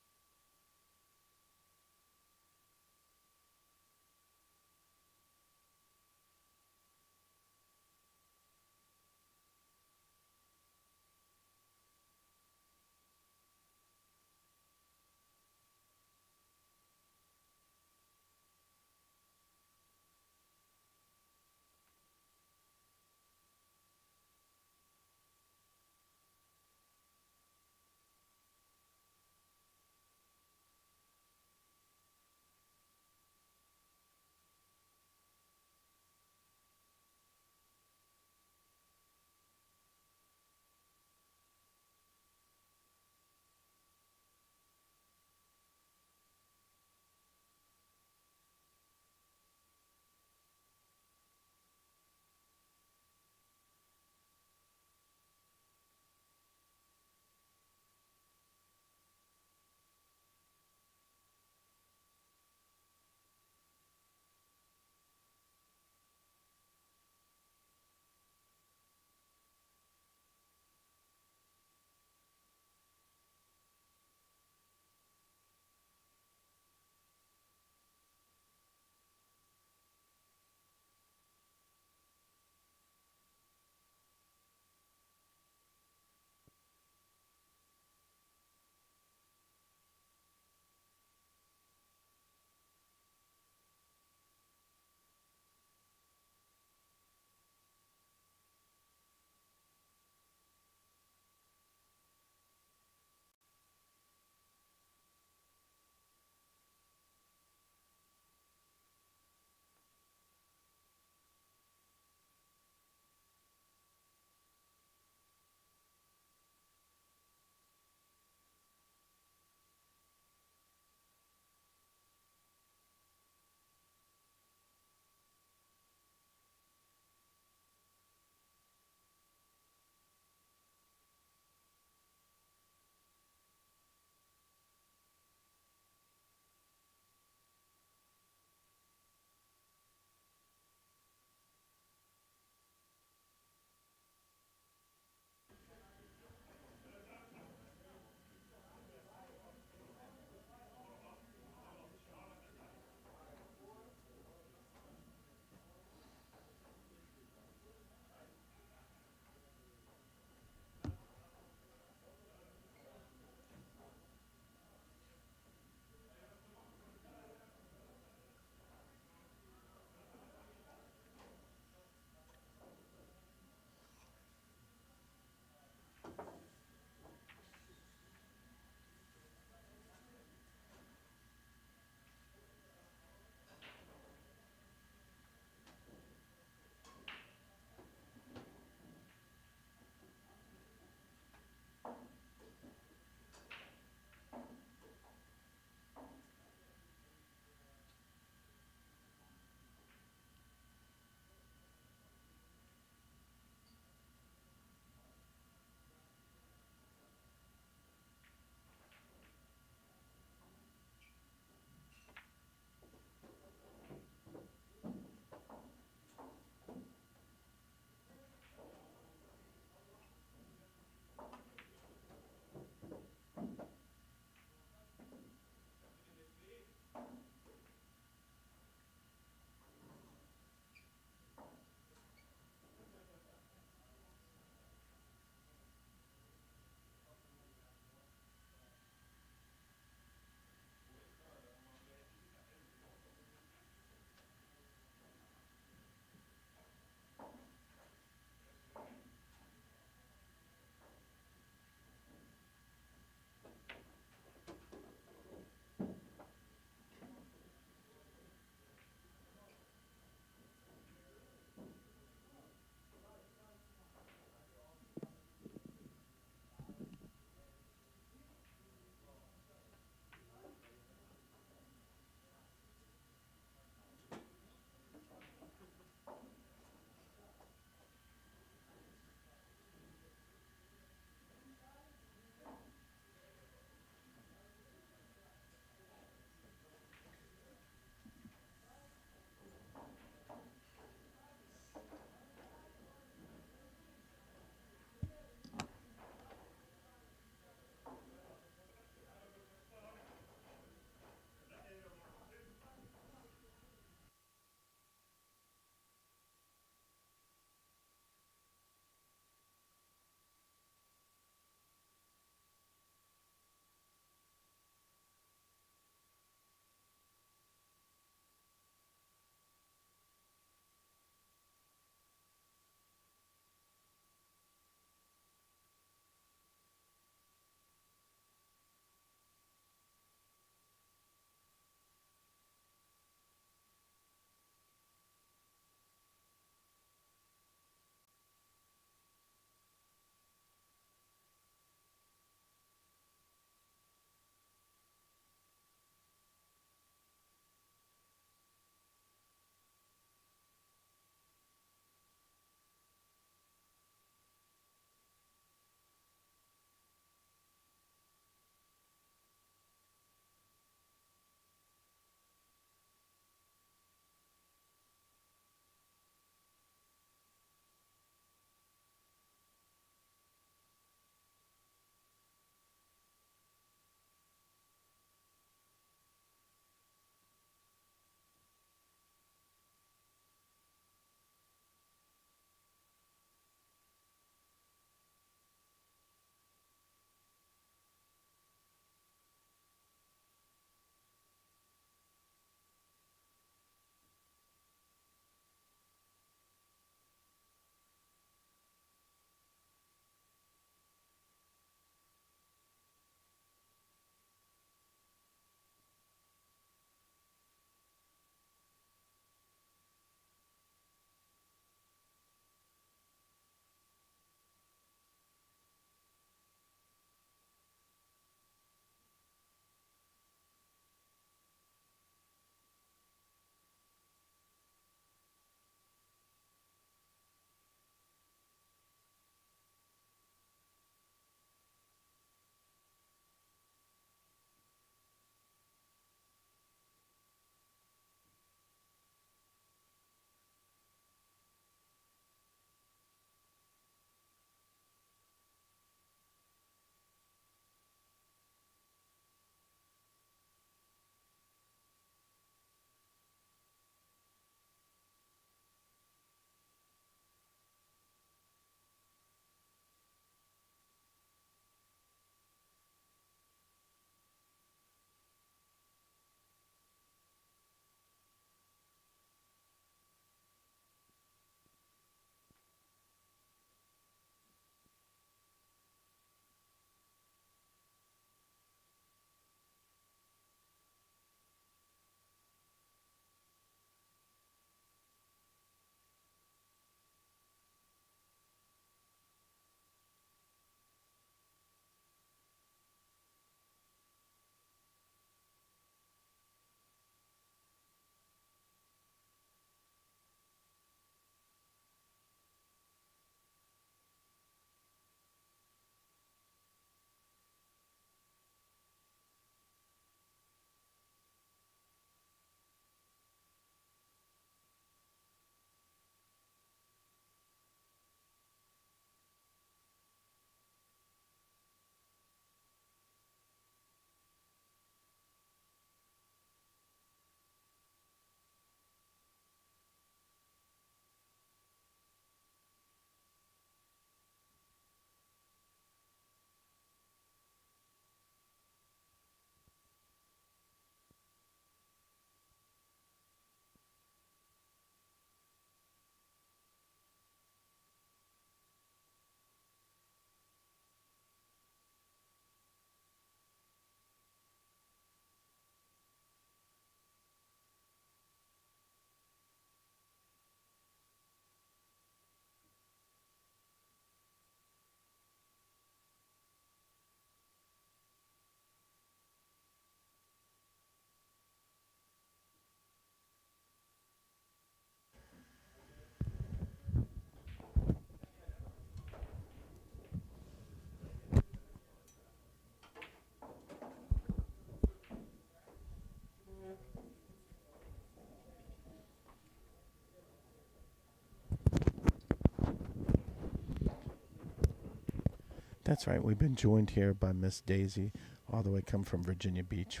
That's right. We've been joined here by Miss Daisy, all the way come from Virginia Beach,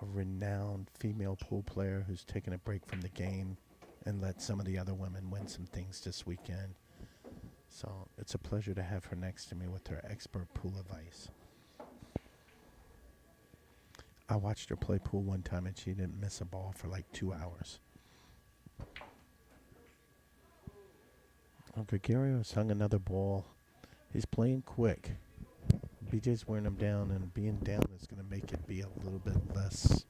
a renowned female pool player who's taken a break from the game and let some of the other women win some things this weekend. So it's a pleasure to have her next to me with her expert pool advice. I watched her play pool one time and she didn't miss a ball for like 2 hours. Gregario's hung another ball. He's playing quick. BJ's wearing him down, and being down is going to make it be a little bit less.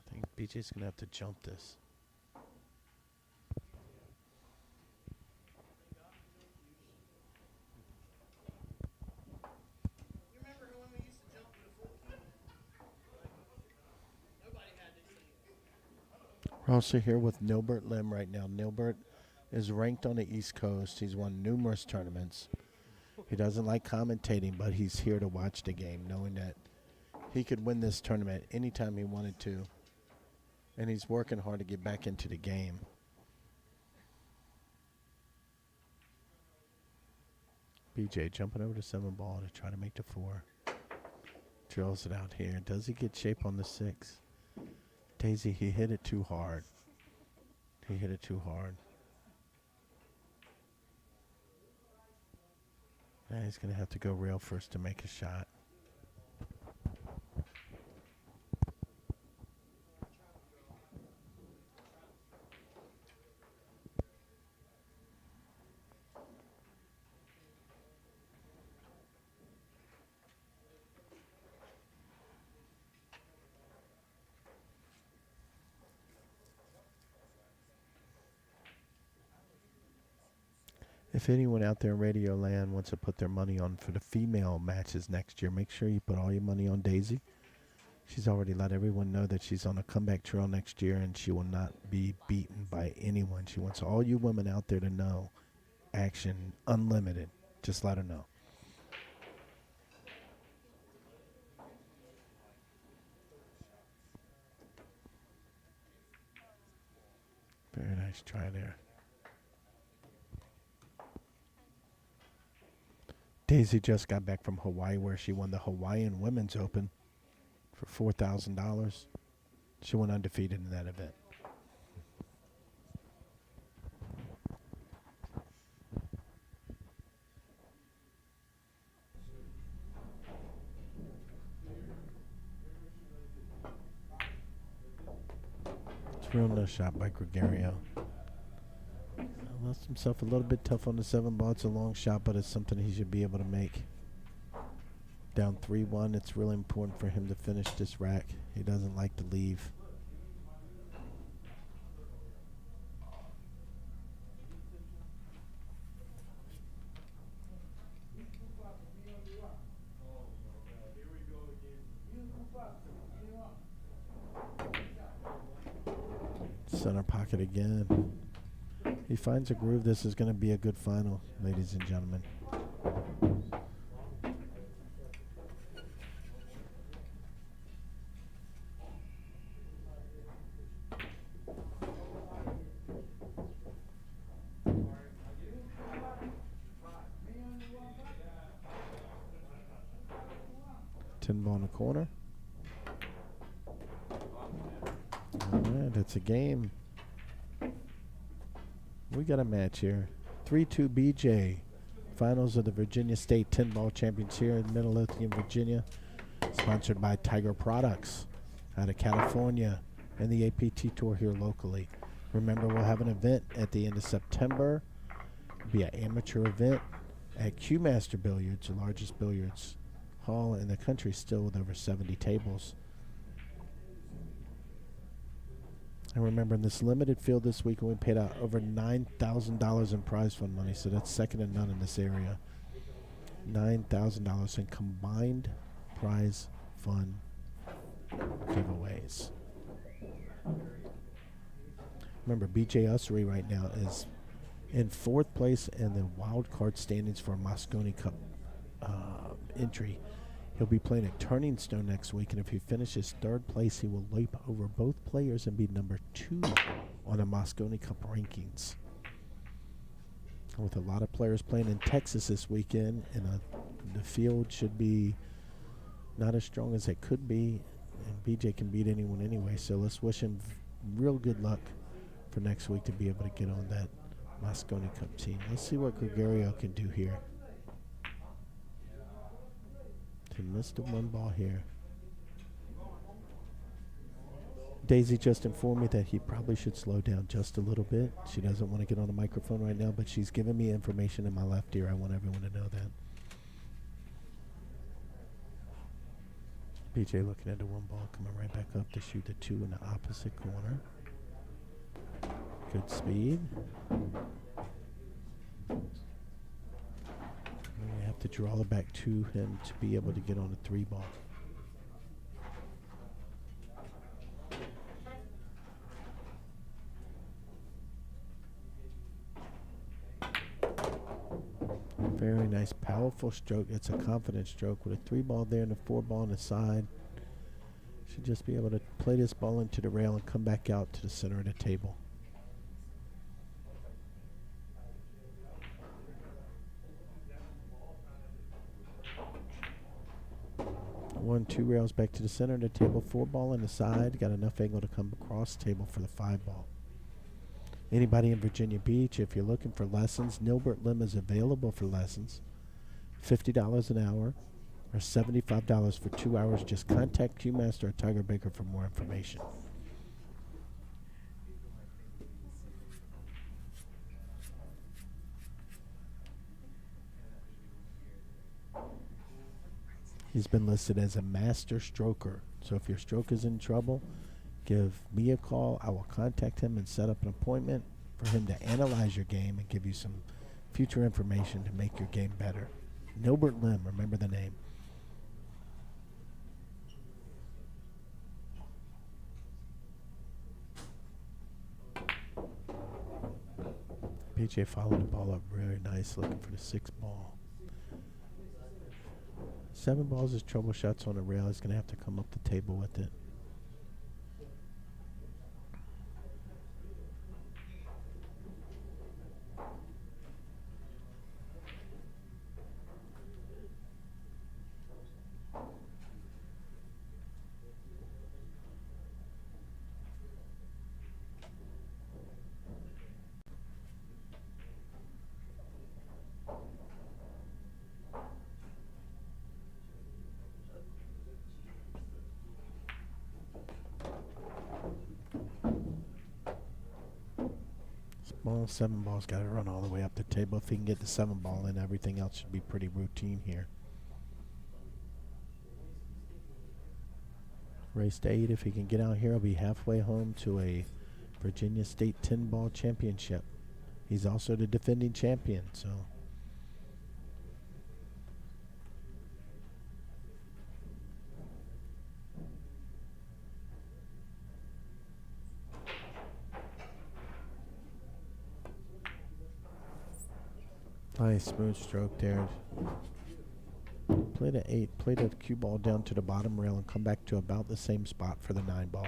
I think BJ's going to have to jump this. You remember when we used to jump with a full key? Nobody had this thing. We're also here with Nilbert Lim right now. Nilbert is ranked on the East Coast. He's won numerous tournaments. He doesn't like commentating, but he's here to watch the game, knowing that he could win this tournament anytime he wanted to. And he's working hard to get back into the game. BJ jumping over the 7 ball to try to make the 4. Drills it out here. Does he get shape on the 6? Daisy, he hit it too hard. He hit it too hard. Now he's going to have to go rail first to make a shot. If anyone out there in Radio Land wants to put their money on for the female matches next year, make sure you put all your money on Daisy. She's already let everyone know that she's on a comeback trail next year and she will not be beaten by anyone. She wants all you women out there to know, action unlimited. Just let her know. Very nice try there. Daisy just got back from Hawaii where she won the Hawaiian Women's Open for $4,000. She went undefeated in that event. It's a real nice shot by Gregario. Lost himself a little bit tough on the 7 ball. It's a long shot, but it's something he should be able to make. Down 3-1, it's really important for him to finish this rack. He doesn't like to leave. Center pocket again. He finds a groove. This is going to be a good final, ladies and gentlemen. Tin ball in the corner. All right, it's a game. We got a match here. 3-2 BJ. Finals of the Virginia State 10-ball champions here in Midlothian, Virginia. Sponsored by Tiger Products out of California and the APT Tour here locally. Remember, we'll have an event at the end of September. It'll be an amateur event at Q Master Billiards, the largest billiards hall in the country, still with over 70 tables. And remember, in this limited field this week, we paid out over $9,000 in prize fund money, so that's second to none in this area. $9,000 in combined prize fund giveaways. Remember, BJ Ussery right now is in 4th place in the wild card standings for a Moscone Cup entry. He'll be playing at Turning Stone next week, and if he finishes 3rd place, he will leap over both players and be number 2 on the Moscone Cup rankings. with a lot of players playing in Texas this weekend, and the field should be not as strong as it could be, and BJ can beat anyone anyway, so let's wish him real good luck for next week to be able to get on that Moscone Cup team. Let's see what Gregorio can do here. He missed the one ball here. Daisy just informed me that he probably should slow down just a little bit. She doesn't want to get on the microphone right now, but she's giving me information in my left ear. I want everyone to know that. BJ looking at the one ball, coming right back up to shoot the two in the opposite corner. Good speed. We have to draw it back to him to be able to get on the three ball. Very nice, powerful stroke. It's a confident stroke with a three ball there and a four ball on the side. Should just be able to play this ball into the rail and come back out to the center of the table. One, two rails back to the center of the table, four ball on the side. Got enough angle to come across the table for the five ball. Anybody in Virginia Beach, if you're looking for lessons, Nilbert Lim is available for lessons. $50 an hour or $75 for 2 hours. Just contact Q Master or Tiger Baker for more information. He's been listed as a master stroker. So if your stroke is in trouble, give me a call. I will contact him and set up an appointment for him to analyze your game and give you some future information to make your game better. Nilbert Lim, remember the name. PJ followed the ball up very nice, looking for the six ball. 7 balls is trouble shots on the rail. He's going to have to come up the table with it. Ball, 7 balls, got to run all the way up the table. If he can get the 7 ball in, everything else should be pretty routine here. Race to 8. If he can get out here, he'll be halfway home to a Virginia State 10-ball championship. He's also the defending champion, so. Nice smooth stroke there. Play the 8, play the cue ball down to the bottom rail and come back to about the same spot for the 9 ball.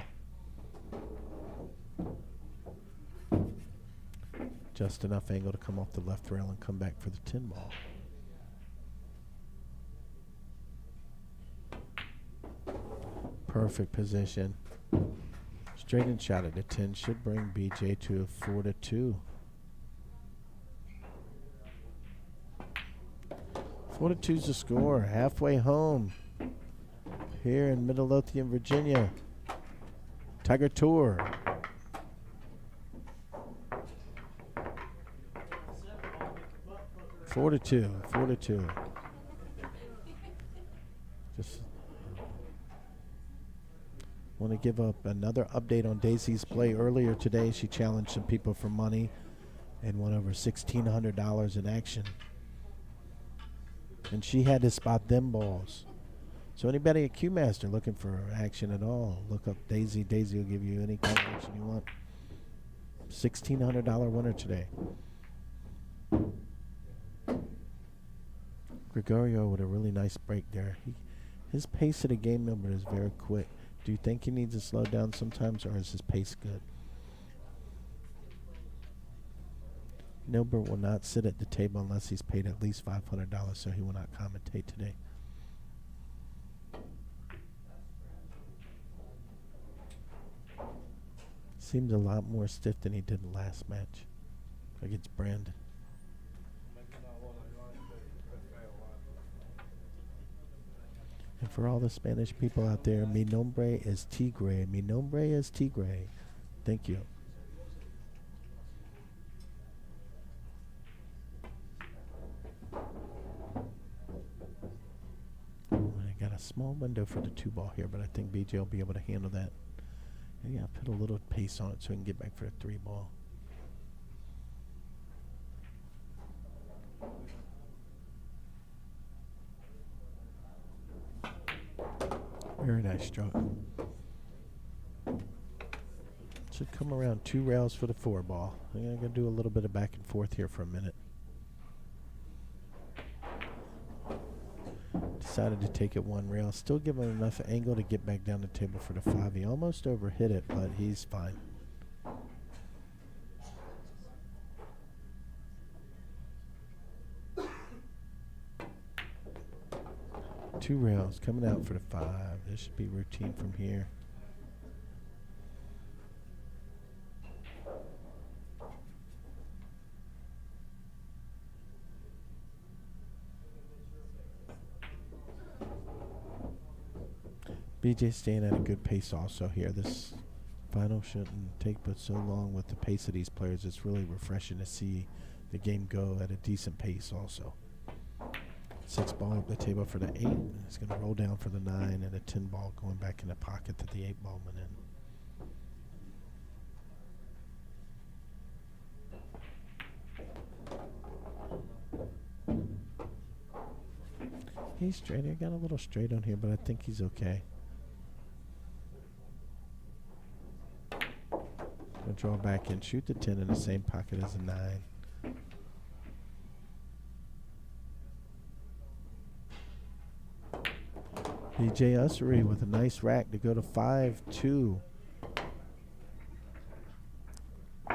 Just enough angle to come off the left rail and come back for the 10 ball. Perfect position. Straightened shot at the 10 should bring BJ to a 4-2. 4-2's the score. Halfway home here in Midlothian, Virginia. Tiger Tour. Four to two. Just want to give up another update on Daisy's play. Earlier today, she challenged some people for money and won over $1,600 in action. And she had to spot them balls. So anybody at Q Master looking for action at all, look up Daisy. Daisy will give you any kind of action you want. $1,600 winner today. Gregorio with a really nice break there. His pace of the game number is very quick. Do you think he needs to slow down sometimes, or is his pace good? Nilbert will not sit at the table unless he's paid at least $500, so he will not commentate today. Seems a lot more stiff than he did the last match against Brandon. And for all the Spanish people out there, mi nombre es Tigre. Mi nombre es Tigre. Thank you. Ooh, I got a small window for the 2-ball here, but I think BJ will be able to handle that. And yeah, put a little pace on it so we can get back for the 3-ball. Very nice stroke. Should come around 2 rails for the 4-ball. I'm going to do a little bit of back and forth here for a minute. Decided to take it 1 rail. Still give him enough angle to get back down the table for the 5. He almost overhit it, but he's fine. Two rails coming out for the 5. This should be routine from here. BJ staying at a good pace also here. This final shouldn't take but so long with the pace of these players. It's really refreshing to see the game go at a decent pace also. 6-ball up the table for the 8. It's going to roll down for the 9, and a 10-ball going back in the pocket that the 8-ball went in. He's straight. I got a little straight on here, but I think he's okay. Gonna draw back and shoot the 10 in the same pocket as a 9. BJ Ussery with a nice rack to go to 5-2.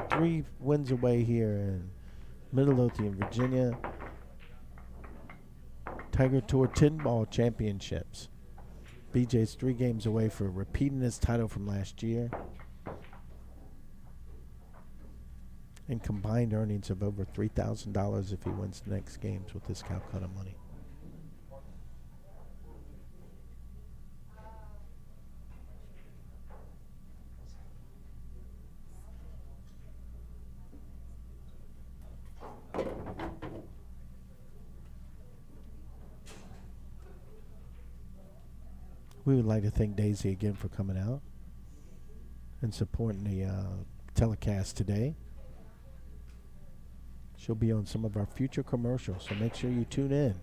3 wins away here in Midlothian, Virginia. Tiger Tour 10-ball championships. BJ's 3 games away for repeating his title from last year. And combined earnings of over $3,000 if he wins the next games with this Calcutta money. We would like to thank Daisy again for coming out and supporting the telecast today. She'll be on some of our future commercials, so make sure you tune in.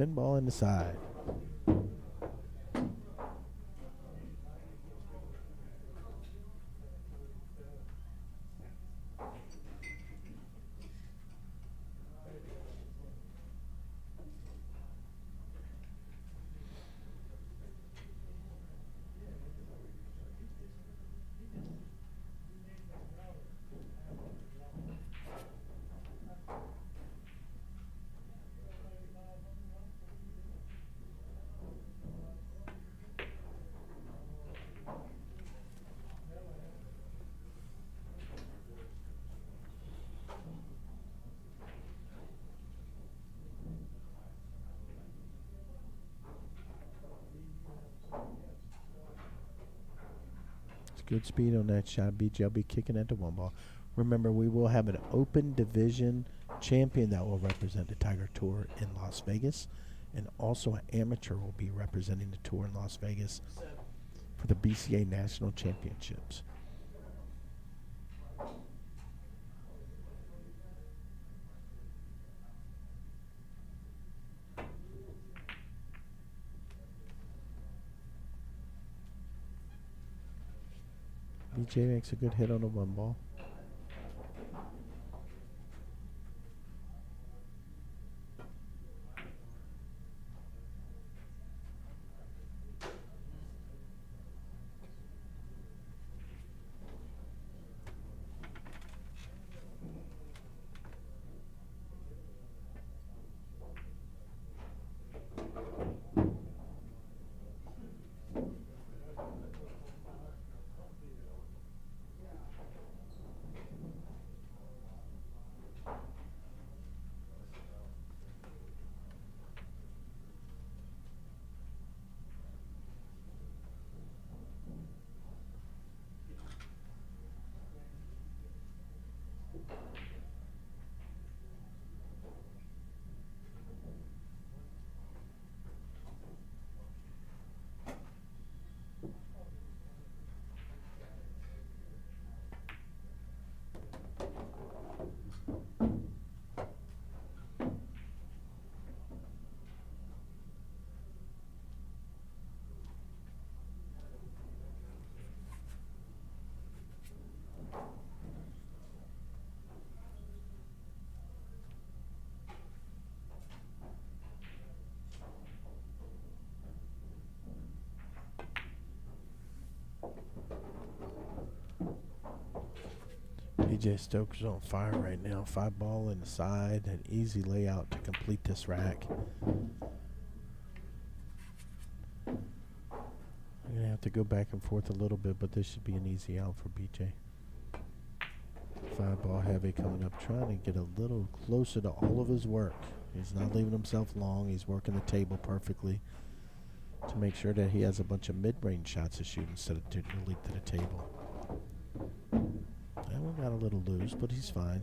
Ball in the side. Good speed on that shot. BJ will be kicking at the 1-ball. Remember, we will have an open division champion that will represent the Tiger Tour in Las Vegas, and also an amateur will be representing the tour in Las Vegas for the BCA National Championships. BJ makes a good hit on the 1-ball. BJ Stoker's on fire right now. 5 ball in the side, an easy layout to complete this rack. I'm going to have to go back and forth a little bit, but this should be an easy out for BJ. 5 ball heavy coming up, trying to get a little closer to all of his work. He's not leaving himself long. He's working the table perfectly to make sure that he has a bunch of mid-range shots to shoot instead of to leap to the table. That one got a little loose, but he's fine.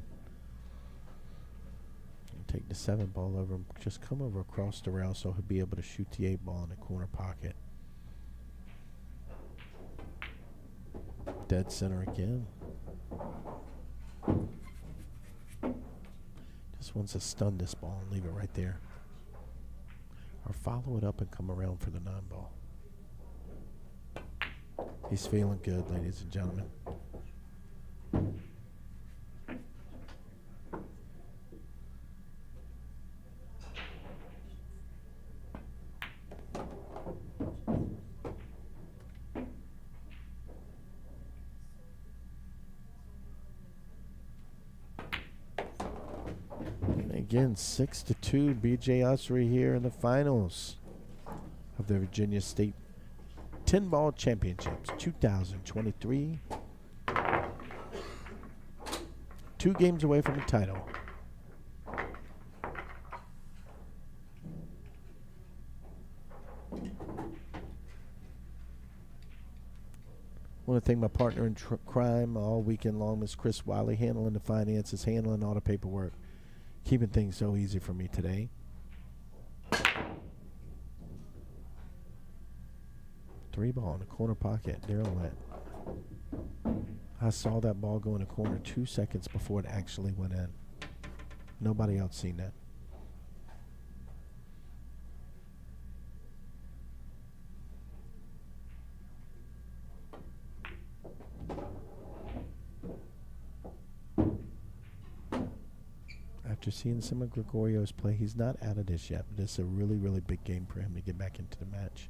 Take the 7 ball over and just come over across the rail so he'll be able to shoot the 8 ball in the corner pocket. Dead center again. Just wants to stun this ball and leave it right there. Or follow it up and come around for the 9 ball. He's feeling good, ladies and gentlemen. Again, 6-2, BJ Usry here in the finals of the Virginia State 10-ball championships 2023. 2 games away from the title. I want to thank my partner in crime all weekend long, Miss Chris Wiley, handling the finances, handling all the paperwork, keeping things so easy for me today. Three ball in the corner pocket. Daryl went. I saw that ball go in the corner 2 seconds before it actually went in. Nobody else seen that. After seeing some of Gregorio's play, he's not out of this yet, but it's a really, really big game for him to get back into the match.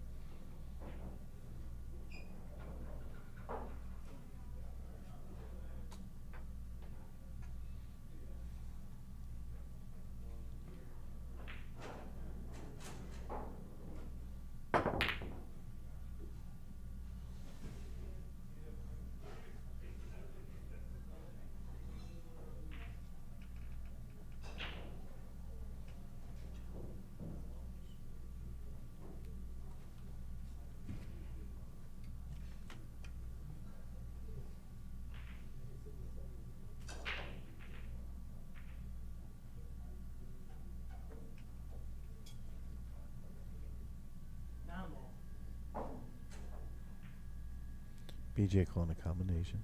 BJ calling a combination.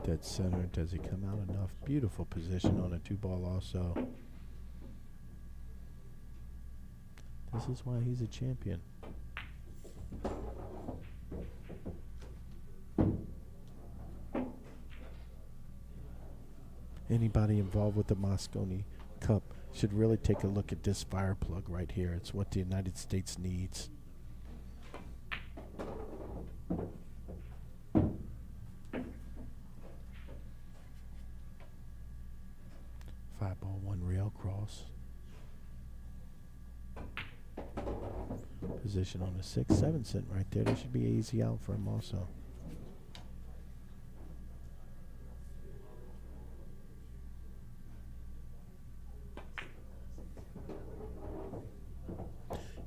Dead center. Does he come out enough? Beautiful position on a 2 ball also. This is why he's a champion. Anybody involved with the Moscone Cup should really take a look at this fire plug right here. It's what the United States needs. Five ball, 1 rail cross. Position on the 6-7 cent right there. There should be an easy out for him also.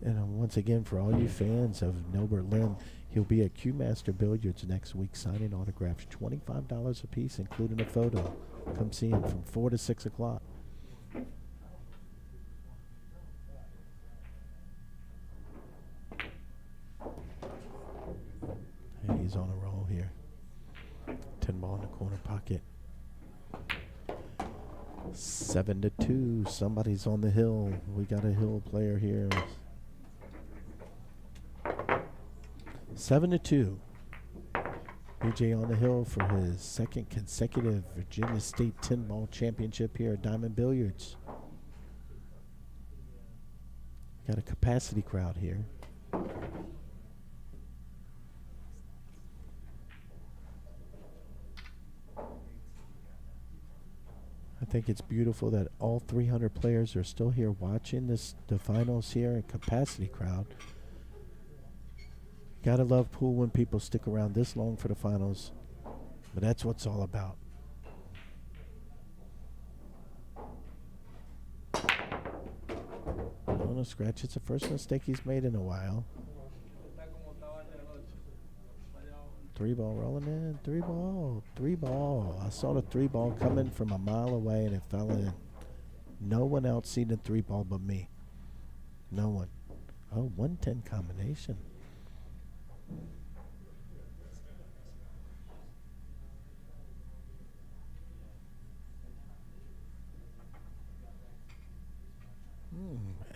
And once again, for all you fans of Norbert Lim, he'll be at Q Master Billiards next week signing autographs, $25 a piece, including a photo. Come see him from 4 to 6 o'clock. And he's on a roll here. 10 ball in the corner pocket. 7-2. Somebody's on the hill. We got a hill player here. 7-2. BJ on the hill for his 2nd consecutive Virginia State 10-ball championship here at Diamond Billiards. Got a capacity crowd here. think it's beautiful that all 300 players are still here watching the finals here in capacity crowd. Gotta love pool when people stick around this long for the finals, but that's what it's all about. On a scratch, it's the first mistake he's made in a while. 3-ball rolling in, 3-ball. I saw the 3-ball coming from a mile away and it fell in. No one else seen the 3-ball but me. No one. Oh, 110 combination.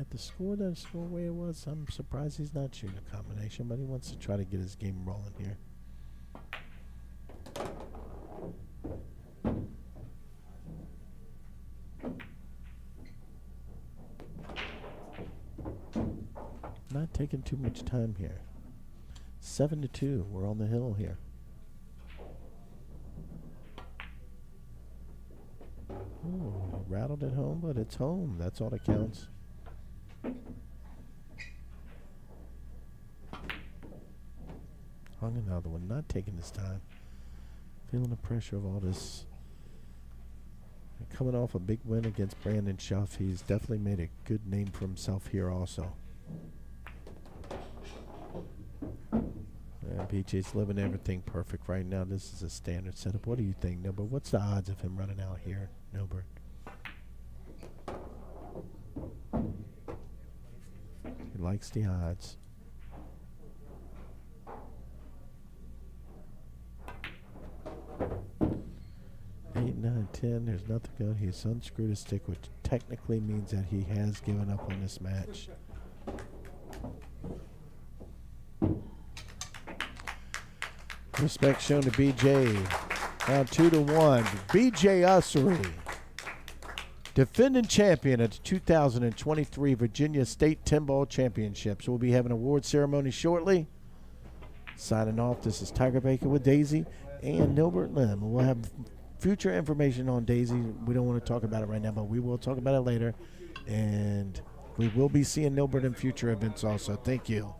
At the score way it was, I'm surprised he's not shooting a combination, but he wants to try to get his game rolling here. Not taking too much time here. 7-2. We're on the hill here. Ooh, rattled at home, but it's home. That's all that counts. Hung another one. Not taking his time. Feeling the pressure of all this. And coming off a big win against Brandon Schuff, he's definitely made a good name for himself here also. BJ's living everything perfect right now. This is a standard setup. What do you think, Nilbert? What's the odds of him running out here, Nilbert? He likes the odds. 8, 9, 10. There's nothing good. He's unscrewed his stick, which technically means that he has given up on this match. Respect shown to BJ. Now 2-1. BJ Ussery, defending champion at the 2023 Virginia State 10-Ball Championships. We'll be having an award ceremony shortly. Signing off, this is Tiger Baker with Daisy and Nilbert Lim. We'll have future information on Daisy. We don't want to talk about it right now, but we will talk about it later. And we will be seeing Nilbert in future events also. Thank you.